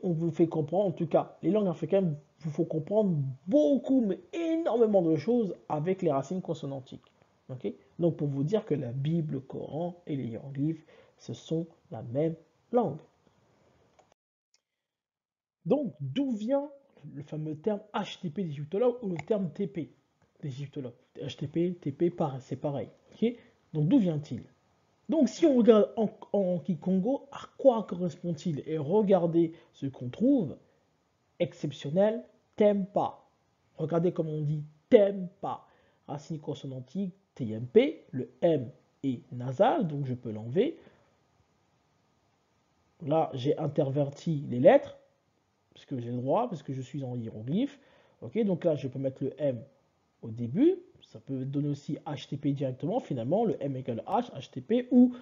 Speaker 1: vous fait comprendre, en tout cas, les langues africaines vous font comprendre beaucoup, mais énormément de choses avec les racines consonantiques. Okay, donc pour vous dire que la Bible, le Coran et les hiéroglyphes, ce sont la même langue. Donc d'où vient le fameux terme HTP d'égyptologue ou le terme TP d'égyptologue? HTP, TP, c'est pareil. Okay, donc d'où vient-il? Donc si on regarde en Kikongo, à quoi correspond-il? Et regardez ce qu'on trouve. Exceptionnel, t'aimes pas. Regardez comme on dit t'aimes pas. Racine consonantique, TMP, le M est nasal, donc je peux l'enlever. Là, j'ai interverti les lettres, parce que j'ai le droit, parce que je suis en hiéroglyphe. Ok, donc là, je peux mettre le M au début. Ça peut donner aussi HTTP directement, finalement, le M égale H, HTTP, ou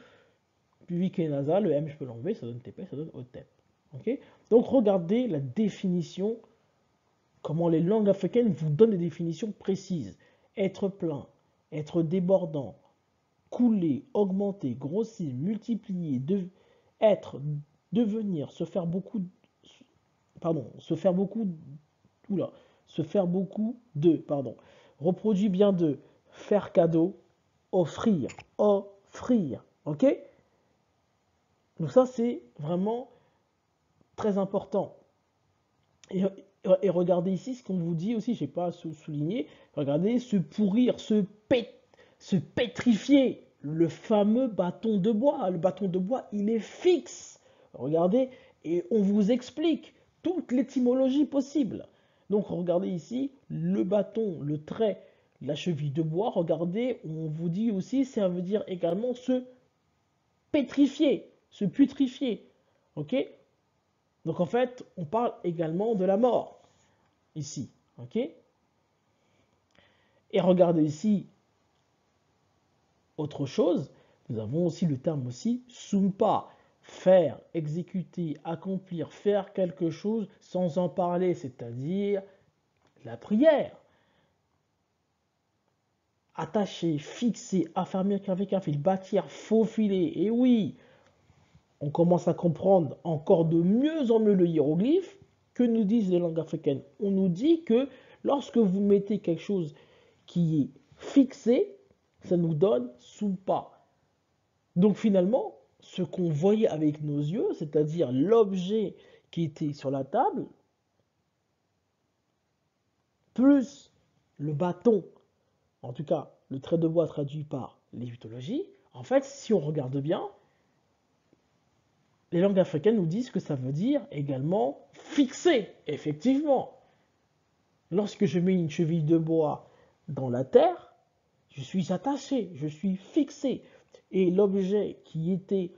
Speaker 1: puis qui est nasal, le M je peux l'enlever, ça donne TP, ça donne OTEP. Ok. Donc regardez la définition, comment les langues africaines vous donnent des définitions précises. Être plein, être débordant, couler, augmenter, grossir, multiplier, être, devenir, se faire beaucoup, pardon, se faire beaucoup de, pardon, reproduit bien de, faire cadeau, offrir, offrir, ok? Donc ça c'est vraiment très important. Et regardez ici ce qu'on vous dit aussi, je n'ai pas souligné, regardez se pourrir, se pétrifier, le fameux bâton de bois. Le bâton de bois, il est fixe. Regardez, et on vous explique toute l'étymologie possible. Donc regardez ici, le bâton, le trait, la cheville de bois, regardez, on vous dit aussi, ça veut dire également se pétrifier, se putrifier. Ok? Donc en fait, on parle également de la mort, ici. Ok? Et regardez ici, autre chose, nous avons aussi le terme aussi sumpa, faire, exécuter, accomplir, faire quelque chose sans en parler, c'est-à-dire la prière. Attacher, fixer, affermir qu'avec un fil, bâtir, faufiler. Et oui, on commence à comprendre encore de mieux en mieux le hiéroglyphe. Que nous disent les langues africaines? On nous dit que lorsque vous mettez quelque chose qui est fixé, ça nous donne sumpa. Donc finalement, ce qu'on voyait avec nos yeux, c'est-à-dire l'objet qui était sur la table, plus le bâton, en tout cas le trait de bois traduit par l'égyptologie, en fait, si on regarde bien, les langues africaines nous disent que ça veut dire également fixer, effectivement. Lorsque je mets une cheville de bois dans la terre, je suis attaché, je suis fixé. Et l'objet qui était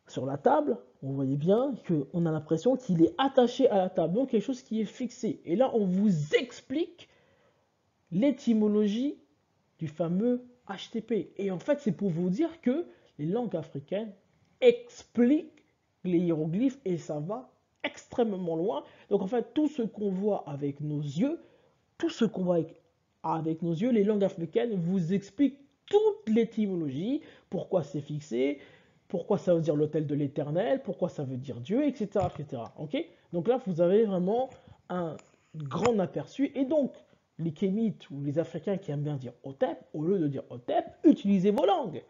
Speaker 1: sur la table, vous voyez bien qu'on a l'impression qu'il est attaché à la table, donc quelque chose qui est fixé. Et là, on vous explique l'étymologie du fameux HTP. Et en fait, c'est pour vous dire que les langues africaines expliquent les hiéroglyphes et ça va extrêmement loin. Donc en fait, tout ce qu'on voit avec nos yeux, tout ce qu'on voit avec nos yeux, les langues africaines vous expliquent toute l'étymologie, pourquoi c'est fixé, pourquoi ça veut dire l'autel de l'éternel, pourquoi ça veut dire Dieu, etc. etc. Okay, donc là, vous avez vraiment un grand aperçu. Et donc, les Kémites ou les Africains qui aiment bien dire Otep, au lieu de dire Otep, utilisez vos langues.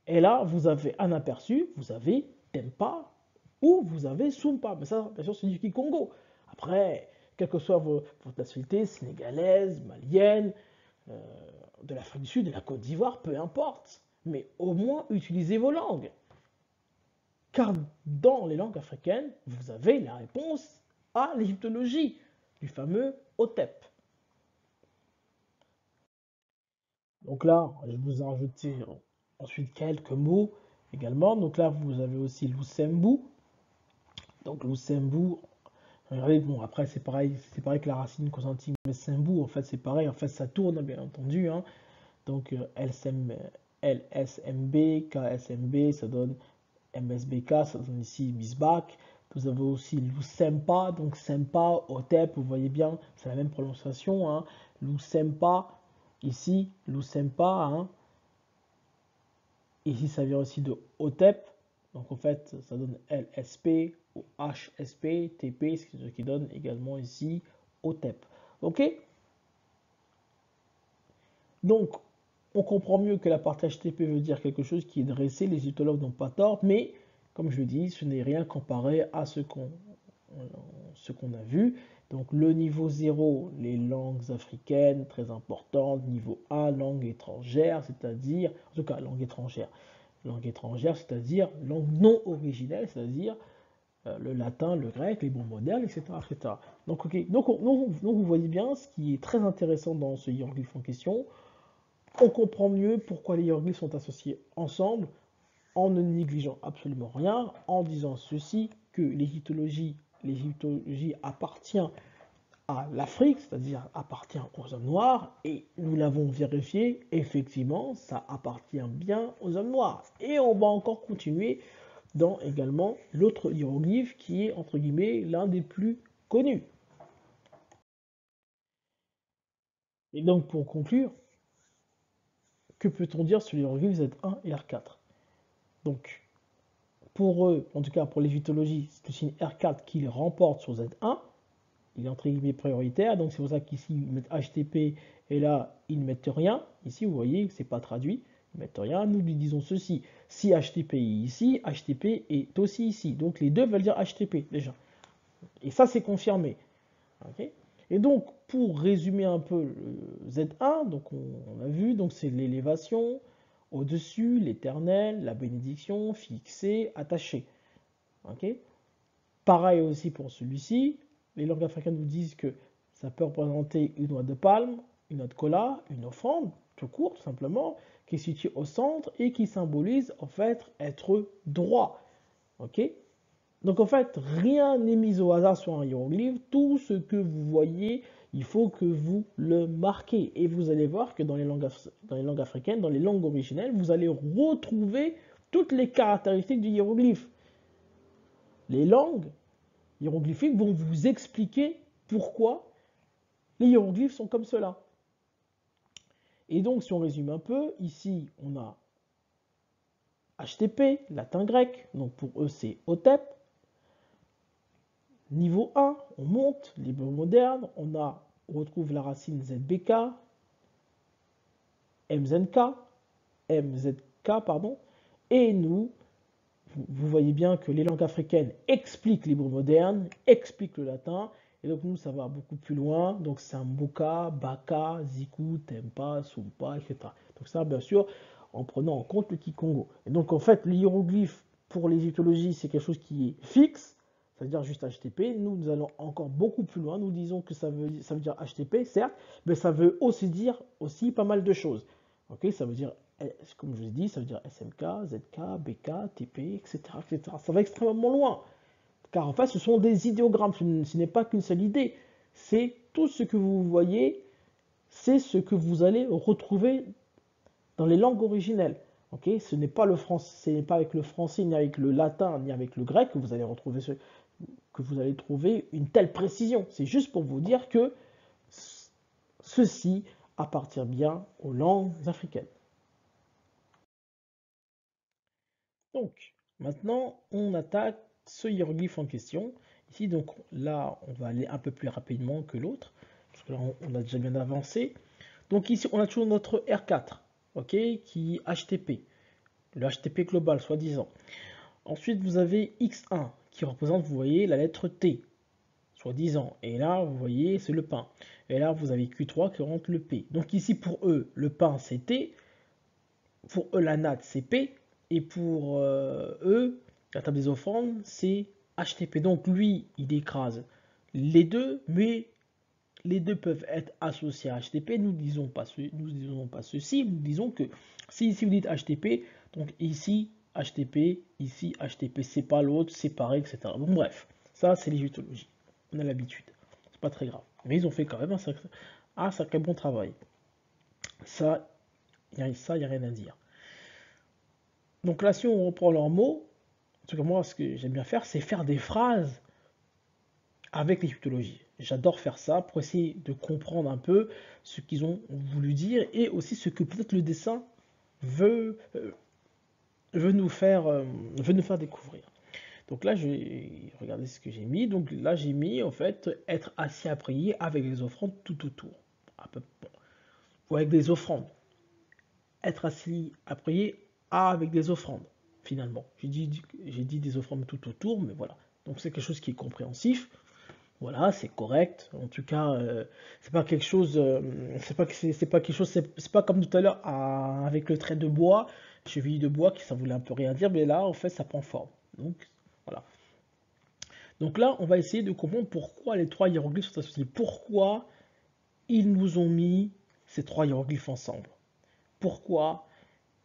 Speaker 1: Et là, vous avez un aperçu, vous avez Tempa ou vous avez Sumpa. Mais ça, bien sûr, c'est du Kikongo. Après, quelle que soit votre nationalité, sénégalaise, malienne, de l'Afrique du Sud, de la Côte d'Ivoire, peu importe. Mais au moins, utilisez vos langues. Car dans les langues africaines, vous avez la réponse à l'égyptologie du fameux Otep. Donc là, je vous ai rajouté ensuite quelques mots également. Donc là, vous avez aussi Lusembu. Donc Lusembu, regardez, bon, après c'est pareil que la racine consonantique, mais Sembu, en fait, c'est pareil. En fait, ça tourne, bien entendu. Hein. Donc LSMB, KSMB, ça donne MSBK, ça donne ici Misbak. Vous avez aussi Lusempa, donc Sempa, Otep, vous voyez bien, c'est la même prononciation. Hein. Lusempa, ici, Lusempa, hein. Ici, ça vient aussi de Otep. Donc, en fait, ça donne LSP ou HSP, TP, ce qui donne également ici Otep. OK? Donc, on comprend mieux que la partie HTTP veut dire quelque chose qui est dressé. Les égyptologues n'ont pas tort, mais comme je dis, ce n'est rien comparé à ce qu'on a vu. Donc, le niveau 0, les langues africaines, très importantes. Niveau 1, langue étrangère, c'est-à-dire, en tout cas, langue étrangère, c'est-à-dire langue non originelle, c'est-à-dire le latin, le grec, les bons modernes, etc. etc. Donc, vous voyez bien ce qui est très intéressant dans ce hiéroglyphe en question. On comprend mieux pourquoi les hiéroglyphes sont associés ensemble en ne négligeant absolument rien, en disant ceci, que l'égyptologie appartient à l'Afrique, c'est-à-dire appartient aux hommes noirs, et nous l'avons vérifié, effectivement, ça appartient bien aux hommes noirs. Et on va encore continuer dans également l'autre hiéroglyphe qui est, entre guillemets, l'un des plus connus. Et donc, pour conclure, que peut-on dire sur les hiéroglyphes Z1 et R4? Donc, pour eux, en tout cas pour l'égyptologie, c'est le signe R4 qui les remporte sur Z1. Il est entre guillemets prioritaire, donc c'est pour ça qu'ici ils mettent HTP et là ils ne mettent rien. Ici vous voyez, c'est pas traduit, ils ne mettent rien. Nous lui disons ceci, si HTP est ici, HTP est aussi ici. Donc les deux veulent dire HTP déjà. Et ça c'est confirmé. Okay, et donc pour résumer un peu le Z1, donc on a vu, donc c'est l'élévation, au-dessus, l'éternel, la bénédiction, fixé, attaché. Okay, pareil aussi pour celui-ci. Les langues africaines vous disent que ça peut représenter une noix de palme, une noix de cola, une offrande, tout court, tout simplement, qui est située au centre et qui symbolise en fait être droit. Ok? Donc en fait, rien n'est mis au hasard sur un hiéroglyphe. Tout ce que vous voyez, il faut que vous le marquez. Et vous allez voir que dans les langues africaines, dans les langues originelles, vous allez retrouver toutes les caractéristiques du hiéroglyphe. Les langues hiéroglyphiques vont vous expliquer pourquoi les hiéroglyphes sont comme cela. Et donc, si on résume un peu, ici, on a HTP, latin grec, donc pour eux, c'est Hotep. Niveau 1, on monte, l'hébreu moderne, on retrouve la racine ZBK, MZK, pardon, et nous, vous voyez bien que les langues africaines expliquent l'hébreu moderne, expliquent le latin, et donc nous, ça va beaucoup plus loin. Donc c'est un Mboka, Baka, Ziku, Tempa, Sumpa, etc. Donc ça, bien sûr, en prenant en compte le Kikongo. Et donc en fait, le hiéroglyphe pour l'égyptologie, c'est quelque chose qui est fixe, c'est-à-dire juste HTP. Nous allons encore beaucoup plus loin. Nous disons que ça veut dire HTP, certes, mais ça veut aussi dire aussi pas mal de choses. Ok, ça veut dire, comme je vous ai dit, ça veut dire SMK, ZK, BK, TP, etc., etc. Ça va extrêmement loin. Car en fait, ce sont des idéogrammes. Ce n'est pas qu'une seule idée. C'est tout ce que vous voyez, c'est ce que vous allez retrouver dans les langues originelles. Okay, ce n'est pas le français, ce n'est pas avec le français, ni avec le latin, ni avec le grec que vous allez retrouver que vous allez trouver une telle précision. C'est juste pour vous dire que ceci appartient bien aux langues africaines. Donc, maintenant, on attaque ce hiéroglyphe en question. Ici, donc là, on va aller un peu plus rapidement que l'autre, parce que là, on a déjà bien avancé. Donc ici, on a toujours notre R4, ok, qui est HTP, le HTP global, soi-disant. Ensuite, vous avez X1, qui représente, vous voyez, la lettre T, soi-disant. Et là, vous voyez, c'est le pain. Et là, vous avez Q3 qui représente le P. Donc ici, pour eux, le pain, c'est T. Pour eux, la natte, c'est P. Et pour eux, la table des offrandes, c'est HTP. Donc lui, il écrase les deux, mais les deux peuvent être associés à HTP. Nous ne disons pas ceci. Nous disons que si ici vous dites HTP, donc ici HTP, ici HTP, c'est pas l'autre, c'est pareil, etc. Bon, bref, ça c'est l'égyptologie. On a l'habitude. C'est pas très grave. Mais ils ont fait quand même un sacré bon travail. Ça, il n'y a rien à dire. Donc là, si on reprend leurs mots, en tout cas moi, ce que j'aime bien faire, c'est faire des phrases avec l'égyptologie. J'adore faire ça pour essayer de comprendre un peu ce qu'ils ont voulu dire et aussi ce que peut-être le dessin veut, nous faire découvrir. Donc là, je vais regarder ce que j'ai mis. Donc là, j'ai mis en fait être assis à prier avec les offrandes tout autour. Ou avec des offrandes. Être assis à prier avec des offrandes, finalement. J'ai dit des offrandes tout autour, mais voilà. Donc c'est quelque chose qui est compréhensif. Voilà, c'est correct. En tout cas, c'est pas quelque chose, c'est pas quelque chose, c'est pas comme tout à l'heure avec le trait de bois, cheville de bois, qui ça voulait un peu rien dire, mais là, en fait, ça prend forme. Donc, voilà. Donc là, on va essayer de comprendre pourquoi les trois hiéroglyphes sont associés. Pourquoi ils nous ont mis ces trois hiéroglyphes ensemble. Pourquoi?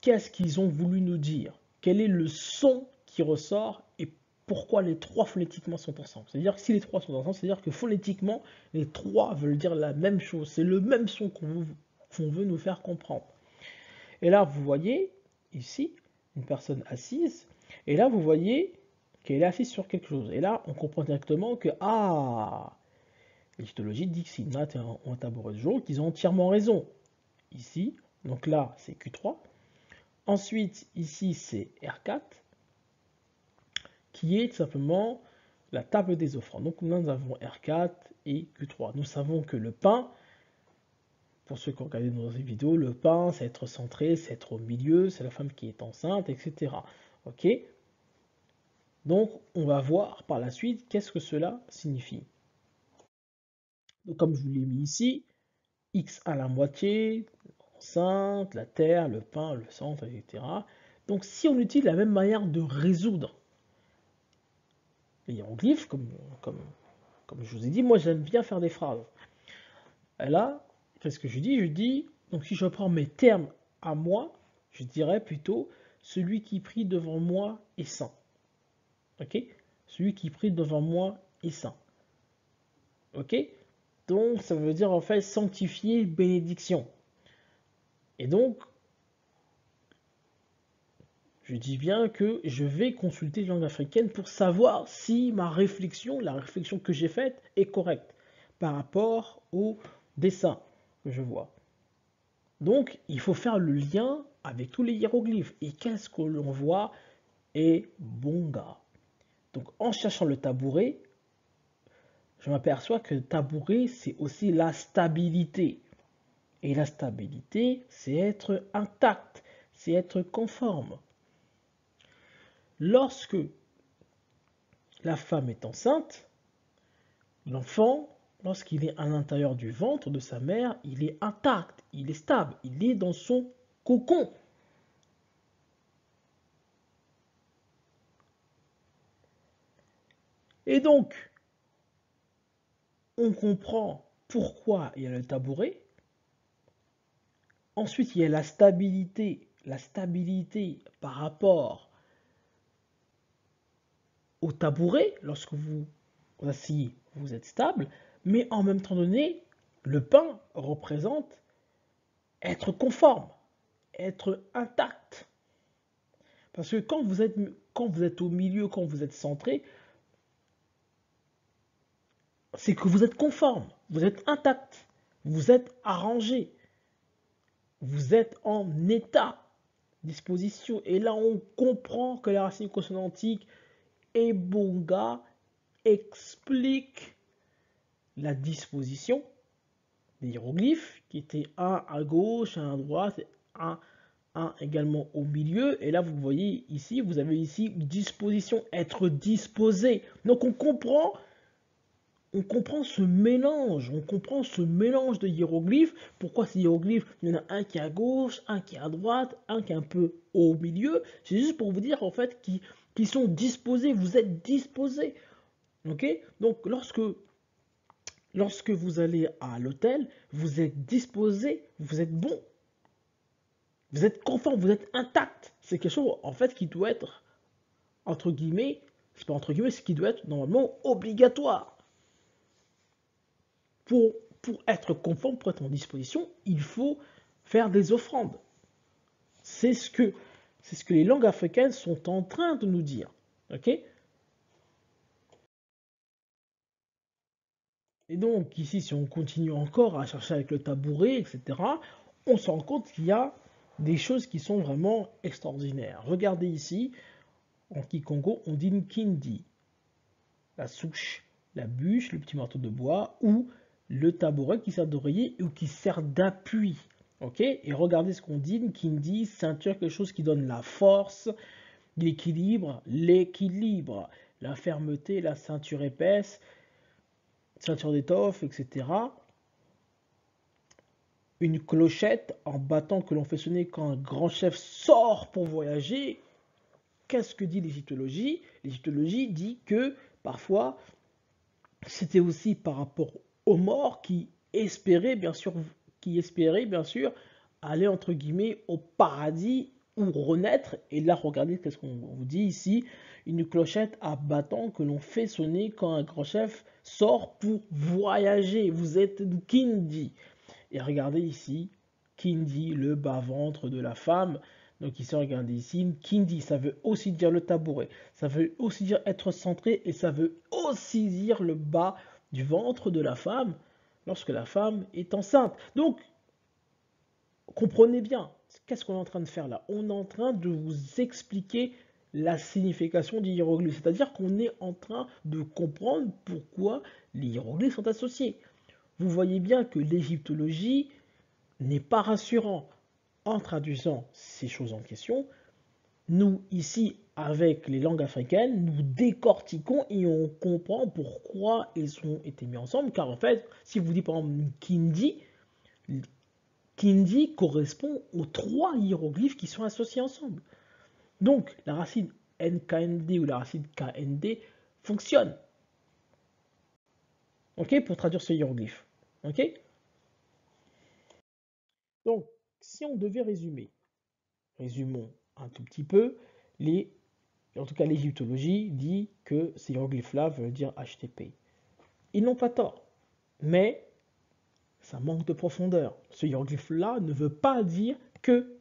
Speaker 1: Qu'est-ce qu'ils ont voulu nous dire? Quel est le son qui ressort et pourquoi les trois phonétiquement sont ensemble. C'est-à-dire que si les trois sont ensemble, c'est-à-dire que phonétiquement, les trois veulent dire la même chose. C'est le même son qu'on veut nous faire comprendre. Et là, vous voyez, ici, une personne assise, et là, vous voyez qu'elle est assise sur quelque chose. Et là, on comprend directement que, ah, l'égyptologie dit que c'est une natte et un tabouret de jour, qu'ils ont entièrement raison. Ici, donc là, c'est Q3. Ensuite, ici, c'est R4, qui est tout simplement la table des offrandes. Donc nous avons R4 et Q3. Nous savons que le pain, pour ceux qui ont regardé dans ces vidéos, le pain, c'est être centré, c'est être au milieu, c'est la femme qui est enceinte, etc. Ok? Donc on va voir par la suite qu'est-ce que cela signifie. Donc comme je vous l'ai mis ici, X à la moitié, enceinte, la terre, le pain, le centre, etc. Donc si on utilise la même manière de résoudre les hiéroglyphes, comme je vous ai dit, moi j'aime bien faire des phrases. Et là, qu'est-ce que je dis? Je dis, donc si je prends mes termes à moi, je dirais plutôt celui qui prie devant moi est saint. Ok? Celui qui prie devant moi est saint. Ok? Donc ça veut dire en fait sanctifier bénédiction. Et donc, je dis bien que je vais consulter les langues africaines pour savoir si ma réflexion, la réflexion que j'ai faite, est correcte par rapport au dessin que je vois. Donc, il faut faire le lien avec tous les hiéroglyphes. Et qu'est-ce que l'on voit? Et bonga. Donc, en cherchant le tabouret, je m'aperçois que le tabouret, c'est aussi la stabilité. Et la stabilité, c'est être intact, c'est être conforme. Lorsque la femme est enceinte, l'enfant, lorsqu'il est à l'intérieur du ventre de sa mère, il est intact, il est stable, il est dans son cocon. Et donc, on comprend pourquoi il y a le tabouret. Ensuite, il y a la stabilité par rapport au tabouret. Lorsque vous vous asseyez, vous êtes stable. Mais en même temps donné, le pain représente être conforme, être intact. Parce que quand vous êtes au milieu, quand vous êtes centré, c'est que vous êtes conforme, vous êtes intact, vous êtes arrangé, vous êtes en état, disposition. Et là, on comprend que la racine consonantique Ebonga explique la disposition des hiéroglyphes, qui étaient un à gauche, un à droite, un également au milieu. Et là, vous voyez ici, vous avez ici disposition, être disposé. Donc on comprend ce mélange, de hiéroglyphes. Pourquoi ces hiéroglyphes? Il y en a un qui est à gauche, un qui est à droite, un qui est un peu au milieu. C'est juste pour vous dire en fait qu'ils sont disposés, vous êtes disposés. Ok? Donc lorsque vous allez à l'hôtel, vous êtes disposé, vous êtes bon, vous êtes conforme, vous êtes intact. C'est quelque chose en fait qui doit être entre guillemets, c'est pas entre guillemets, c'est qui doit être normalement obligatoire. Pour être conforme, pour être en disposition, il faut faire des offrandes. C'est ce que les langues africaines sont en train de nous dire. Ok? Et donc ici, si on continue encore à chercher avec le tabouret, etc., on se rend compte qu'il y a des choses qui sont vraiment extraordinaires. Regardez ici, en Kikongo, on dit Nkindi, la souche, la bûche, le petit marteau de bois, ou le tabouret qui sert d'oreiller ou qui sert d'appui. Ok? Et regardez ce qu'on dit, Nkindi, ceinture, quelque chose qui donne la force, l'équilibre, la fermeté, la ceinture épaisse, ceinture d'étoffe, etc. Une clochette en battant que l'on fait sonner quand un grand chef sort pour voyager. Qu'est-ce que dit l'égyptologie? L'égyptologie dit que parfois c'était aussi par rapport aux morts qui espéraient bien sûr aller entre guillemets au paradis ou renaître. Et là, regardez qu'est-ce qu'on vous dit ici. Une clochette à bâton que l'on fait sonner quand un grand chef sort pour voyager. Vous êtes Kindi. Et regardez ici, Kindi, le bas-ventre de la femme. Donc ici, regardez ici, Kindi, ça veut aussi dire le tabouret. Ça veut aussi dire être centré et ça veut aussi dire le bas du ventre de la femme lorsque la femme est enceinte. Donc, comprenez bien, qu'est-ce qu'on est en train de faire là? On est en train de vous expliquer la signification des hiéroglyphes. C'est-à-dire qu'on est en train de comprendre pourquoi les hiéroglyphes sont associés. Vous voyez bien que l'égyptologie n'est pas rassurant. En traduisant ces choses en question, nous, ici, avec les langues africaines, nous décortiquons et on comprend pourquoi ils ont été mis ensemble. Car en fait, si vous dites par exemple Kindi correspond aux 3 hiéroglyphes qui sont associés ensemble. Donc, la racine NKND ou la racine KND fonctionne. Ok, pour traduire ce hiéroglyphe. Ok. Donc, si on devait résumer, résumons un tout petit peu, en tout cas l'égyptologie dit que ces hiéroglyphes-là veulent dire HTP. Ils n'ont pas tort, mais ça manque de profondeur. Ce hiéroglyphe-là ne veut pas dire que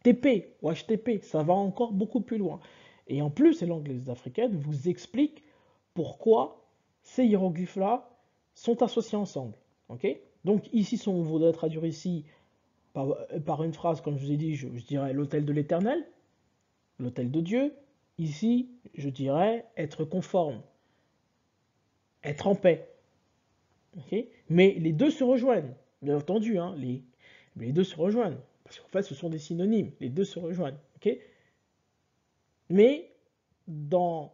Speaker 1: TP ou HTP, ça va encore beaucoup plus loin. Et en plus, les langues africaines vous expliquent pourquoi ces hiéroglyphes-là sont associés ensemble. Okay. Donc ici, si on voudrait traduire ici par une phrase, comme je vous ai dit, je dirais l'autel de l'Éternel, l'autel de Dieu. Ici, je dirais être conforme, être en paix. Okay. Mais les deux se rejoignent, bien entendu, hein, les deux se rejoignent. Parce qu'en fait, ce sont des synonymes, les deux se rejoignent. Okay. Mais dans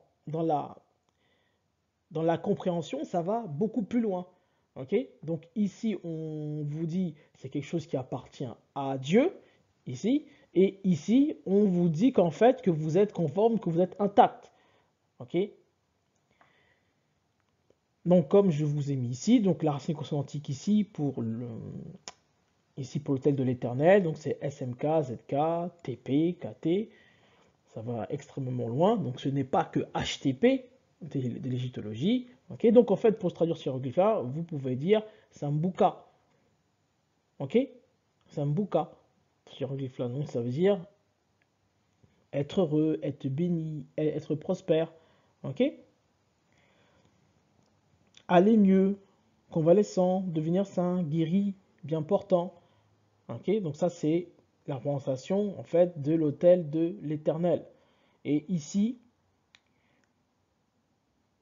Speaker 1: la compréhension, ça va beaucoup plus loin. Okay. Donc ici, on vous dit c'est quelque chose qui appartient à Dieu, ici, et ici, on vous dit qu'en fait, que vous êtes conforme, que vous êtes intact. Ok. Donc comme je vous ai mis ici, donc la racine consonantique ici pour l'autel de l'Éternel, donc c'est SMK, ZK, TP, KT, ça va extrêmement loin, donc ce n'est pas que HTP de l'égyptologie. Okay. Donc en fait, pour se traduire sur hiéroglyphe-là, vous pouvez dire Sambuka. Ok. Sambuka. Sur hiéroglyphe-là, donc ça veut dire être heureux, être béni, être prospère. Ok. Aller mieux, convalescent, devenir sain, guéri, bien portant. Ok, donc ça c'est la représentation en fait de l'autel de l'Éternel. Et ici,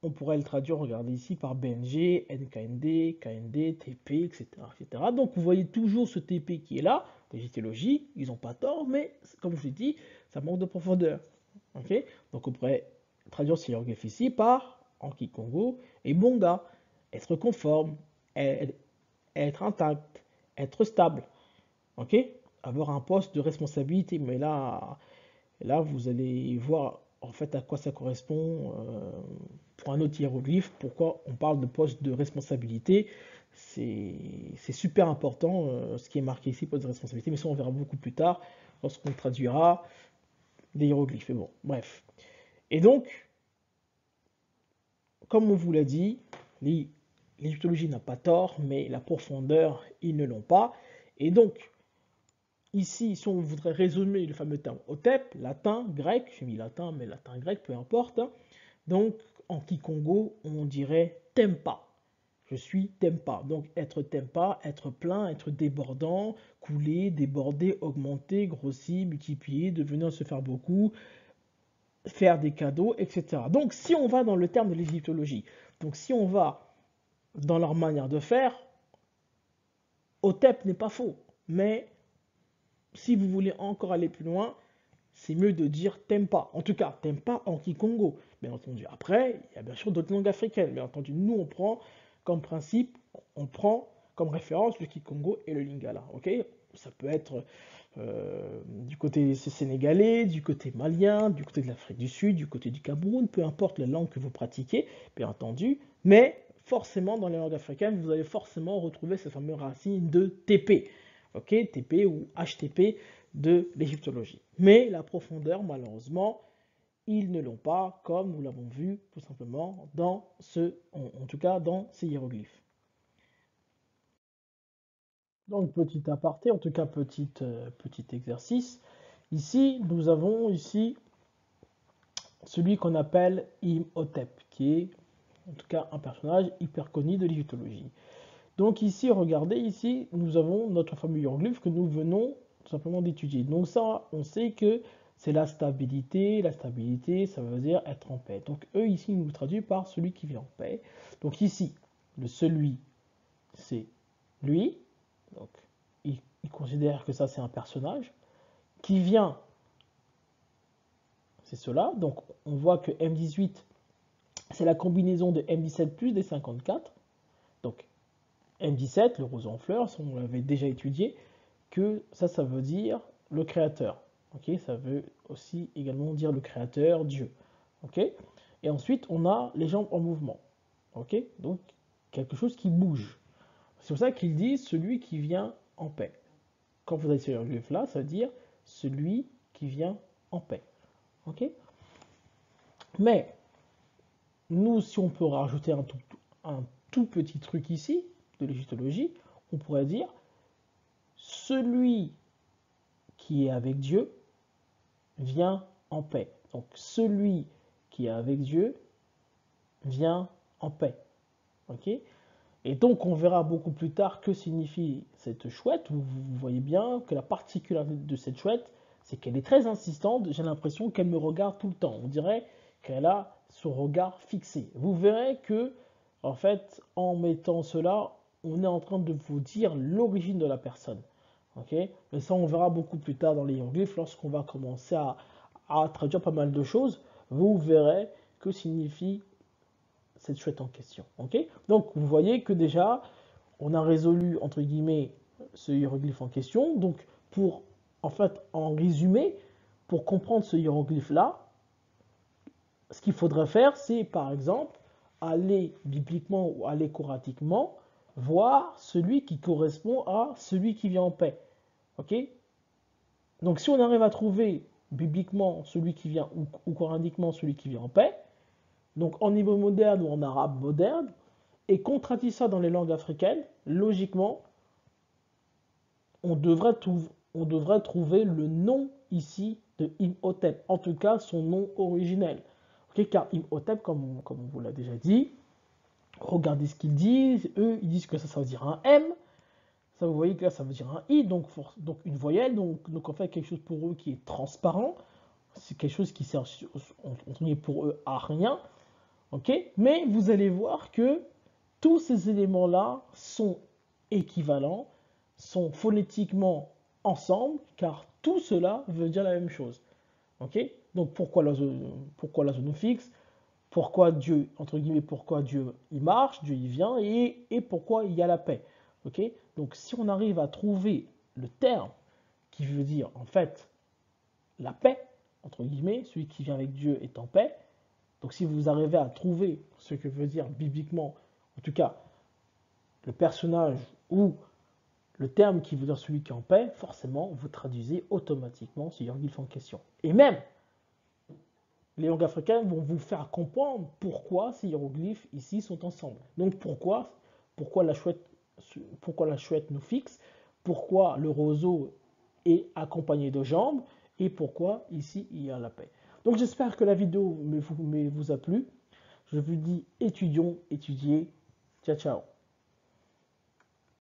Speaker 1: on pourrait le traduire, regardez ici, par BNG, NKND, KND, TP, etc., etc. Donc vous voyez toujours ce TP qui est là, l'égyptologie, ils n'ont pas tort, mais comme je vous ai dit, ça manque de profondeur. Ok, donc on pourrait traduire ce hiéroglyphe ici par Anki Congo et Bonga, être conforme, être intact, être stable. Ok, avoir un poste de responsabilité. Mais là, vous allez voir en fait à quoi ça correspond pour un autre hiéroglyphe. Pourquoi on parle de poste de responsabilité. C'est super important ce qui est marqué ici, poste de responsabilité. Mais ça, on verra beaucoup plus tard lorsqu'on traduira des hiéroglyphes. Mais bon, bref. Et donc, comme on vous l'a dit, l'égyptologie n'a pas tort, mais la profondeur, ils ne l'ont pas. Et donc, ici, si on voudrait résumer le fameux terme Otep, latin, grec, j'ai mis latin, mais latin, grec, peu importe. Hein. Donc, en Kikongo, on dirait tempa. Je suis tempa. Donc, être tempa, être plein, être débordant, couler, déborder, augmenter, grossir, multiplier, devenir se faire beaucoup, faire des cadeaux, etc. Donc, si on va dans le terme de l'égyptologie, donc si on va dans leur manière de faire, Otep n'est pas faux, mais si vous voulez encore aller plus loin, c'est mieux de dire Tempa. En tout cas, Tempa en Kikongo, bien entendu. Après, il y a bien sûr d'autres langues africaines. Bien entendu, nous, on prend comme principe, on prend comme référence le Kikongo et le Lingala. Ok, ça peut être du côté sénégalais, du côté malien, du côté de l'Afrique du Sud, du côté du Cameroun, peu importe la langue que vous pratiquez, bien entendu. Mais forcément, dans les langues africaines, vous allez forcément retrouver cette fameuse racine de TP. ok, TP ou HTP de l'égyptologie. Mais la profondeur, malheureusement, ils ne l'ont pas, comme nous l'avons vu tout simplement dans en tout cas dans ces hiéroglyphes. Donc petit aparté, en tout cas petit exercice. Ici, nous avons ici celui qu'on appelle Imhotep, qui est en tout cas un personnage hyper connu de l'égyptologie. Donc ici, regardez, ici, nous avons notre fameux hiéroglyphe que nous venons tout simplement d'étudier. Donc ça, on sait que c'est la stabilité. La stabilité, ça veut dire être en paix. Donc eux, ici, ils nous traduisent par celui qui vit en paix. Donc ici, le celui, c'est lui. Donc ils considèrent que ça, c'est un personnage. Qui vient, c'est cela. Donc on voit que M18, c'est la combinaison de M17 plus des 54. Donc M17, le roseau en fleurs, on l'avait déjà étudié, que ça veut dire le créateur. Okay, ça veut aussi également dire le créateur, Dieu. Okay, et ensuite, on a les jambes en mouvement. Okay, donc, quelque chose qui bouge. C'est pour ça qu'il dit celui qui vient en paix. Quand vous avez ce hiéroglyphe-là, ça veut dire celui qui vient en paix. Okay, mais, nous, si on peut rajouter un tout petit truc ici, de l'égyptologie, on pourrait dire celui qui est avec Dieu vient en paix. Donc celui qui est avec Dieu vient en paix. Ok? Et donc on verra beaucoup plus tard que signifie cette chouette. Vous voyez bien que la particularité de cette chouette, c'est qu'elle est très insistante. J'ai l'impression qu'elle me regarde tout le temps. On dirait qu'elle a son regard fixé. Vous verrez que, en fait, en mettant cela, on est en train de vous dire l'origine de la personne. Ok? Mais ça, on verra beaucoup plus tard dans les hiéroglyphes lorsqu'on va commencer à traduire pas mal de choses. Vous verrez que signifie cette chouette en question. Ok? Donc, vous voyez que déjà, on a résolu, entre guillemets, ce hiéroglyphe en question. Donc, en fait, en résumé, pour comprendre ce hiéroglyphe-là, ce qu'il faudrait faire, c'est, par exemple, aller bibliquement ou aller coratiquement, voir celui qui correspond à celui qui vient en paix. Ok? Donc, si on arrive à trouver bibliquement celui qui vient ou coraniquement celui qui vient en paix, donc en hébreu moderne ou en arabe moderne, et qu'on traduit ça dans les langues africaines, logiquement, on devrait trouver le nom ici de Imhotep, en tout cas son nom originel. Okay, car Imhotep, comme on vous l'a déjà dit, regardez ce qu'ils disent, eux ils disent que ça veut dire un M, ça vous voyez que là ça veut dire un I, donc une voyelle, donc en fait quelque chose pour eux qui est transparent, c'est quelque chose qui sert pour eux à rien, ok, mais vous allez voir que tous ces éléments-là sont équivalents, sont phonétiquement ensemble, car tout cela veut dire la même chose. Ok? Donc pourquoi la zone fixe? Pourquoi Dieu, entre guillemets, pourquoi Dieu il marche, Dieu il vient, et pourquoi il y a la paix. Ok? Donc si on arrive à trouver le terme qui veut dire en fait la paix, entre guillemets, celui qui vient avec Dieu est en paix. Donc si vous arrivez à trouver ce que veut dire bibliquement, en tout cas, le personnage ou le terme qui veut dire celui qui est en paix, forcément, vous traduisez automatiquement ce hiéroglyphe en question. Et même, les langues africaines vont vous faire comprendre pourquoi ces hiéroglyphes ici sont ensemble. Donc pourquoi la chouette nous fixe, pourquoi le roseau est accompagné de jambes, et pourquoi ici il y a la paix. Donc j'espère que la vidéo vous a plu. Je vous dis étudions, étudiez. Ciao, ciao.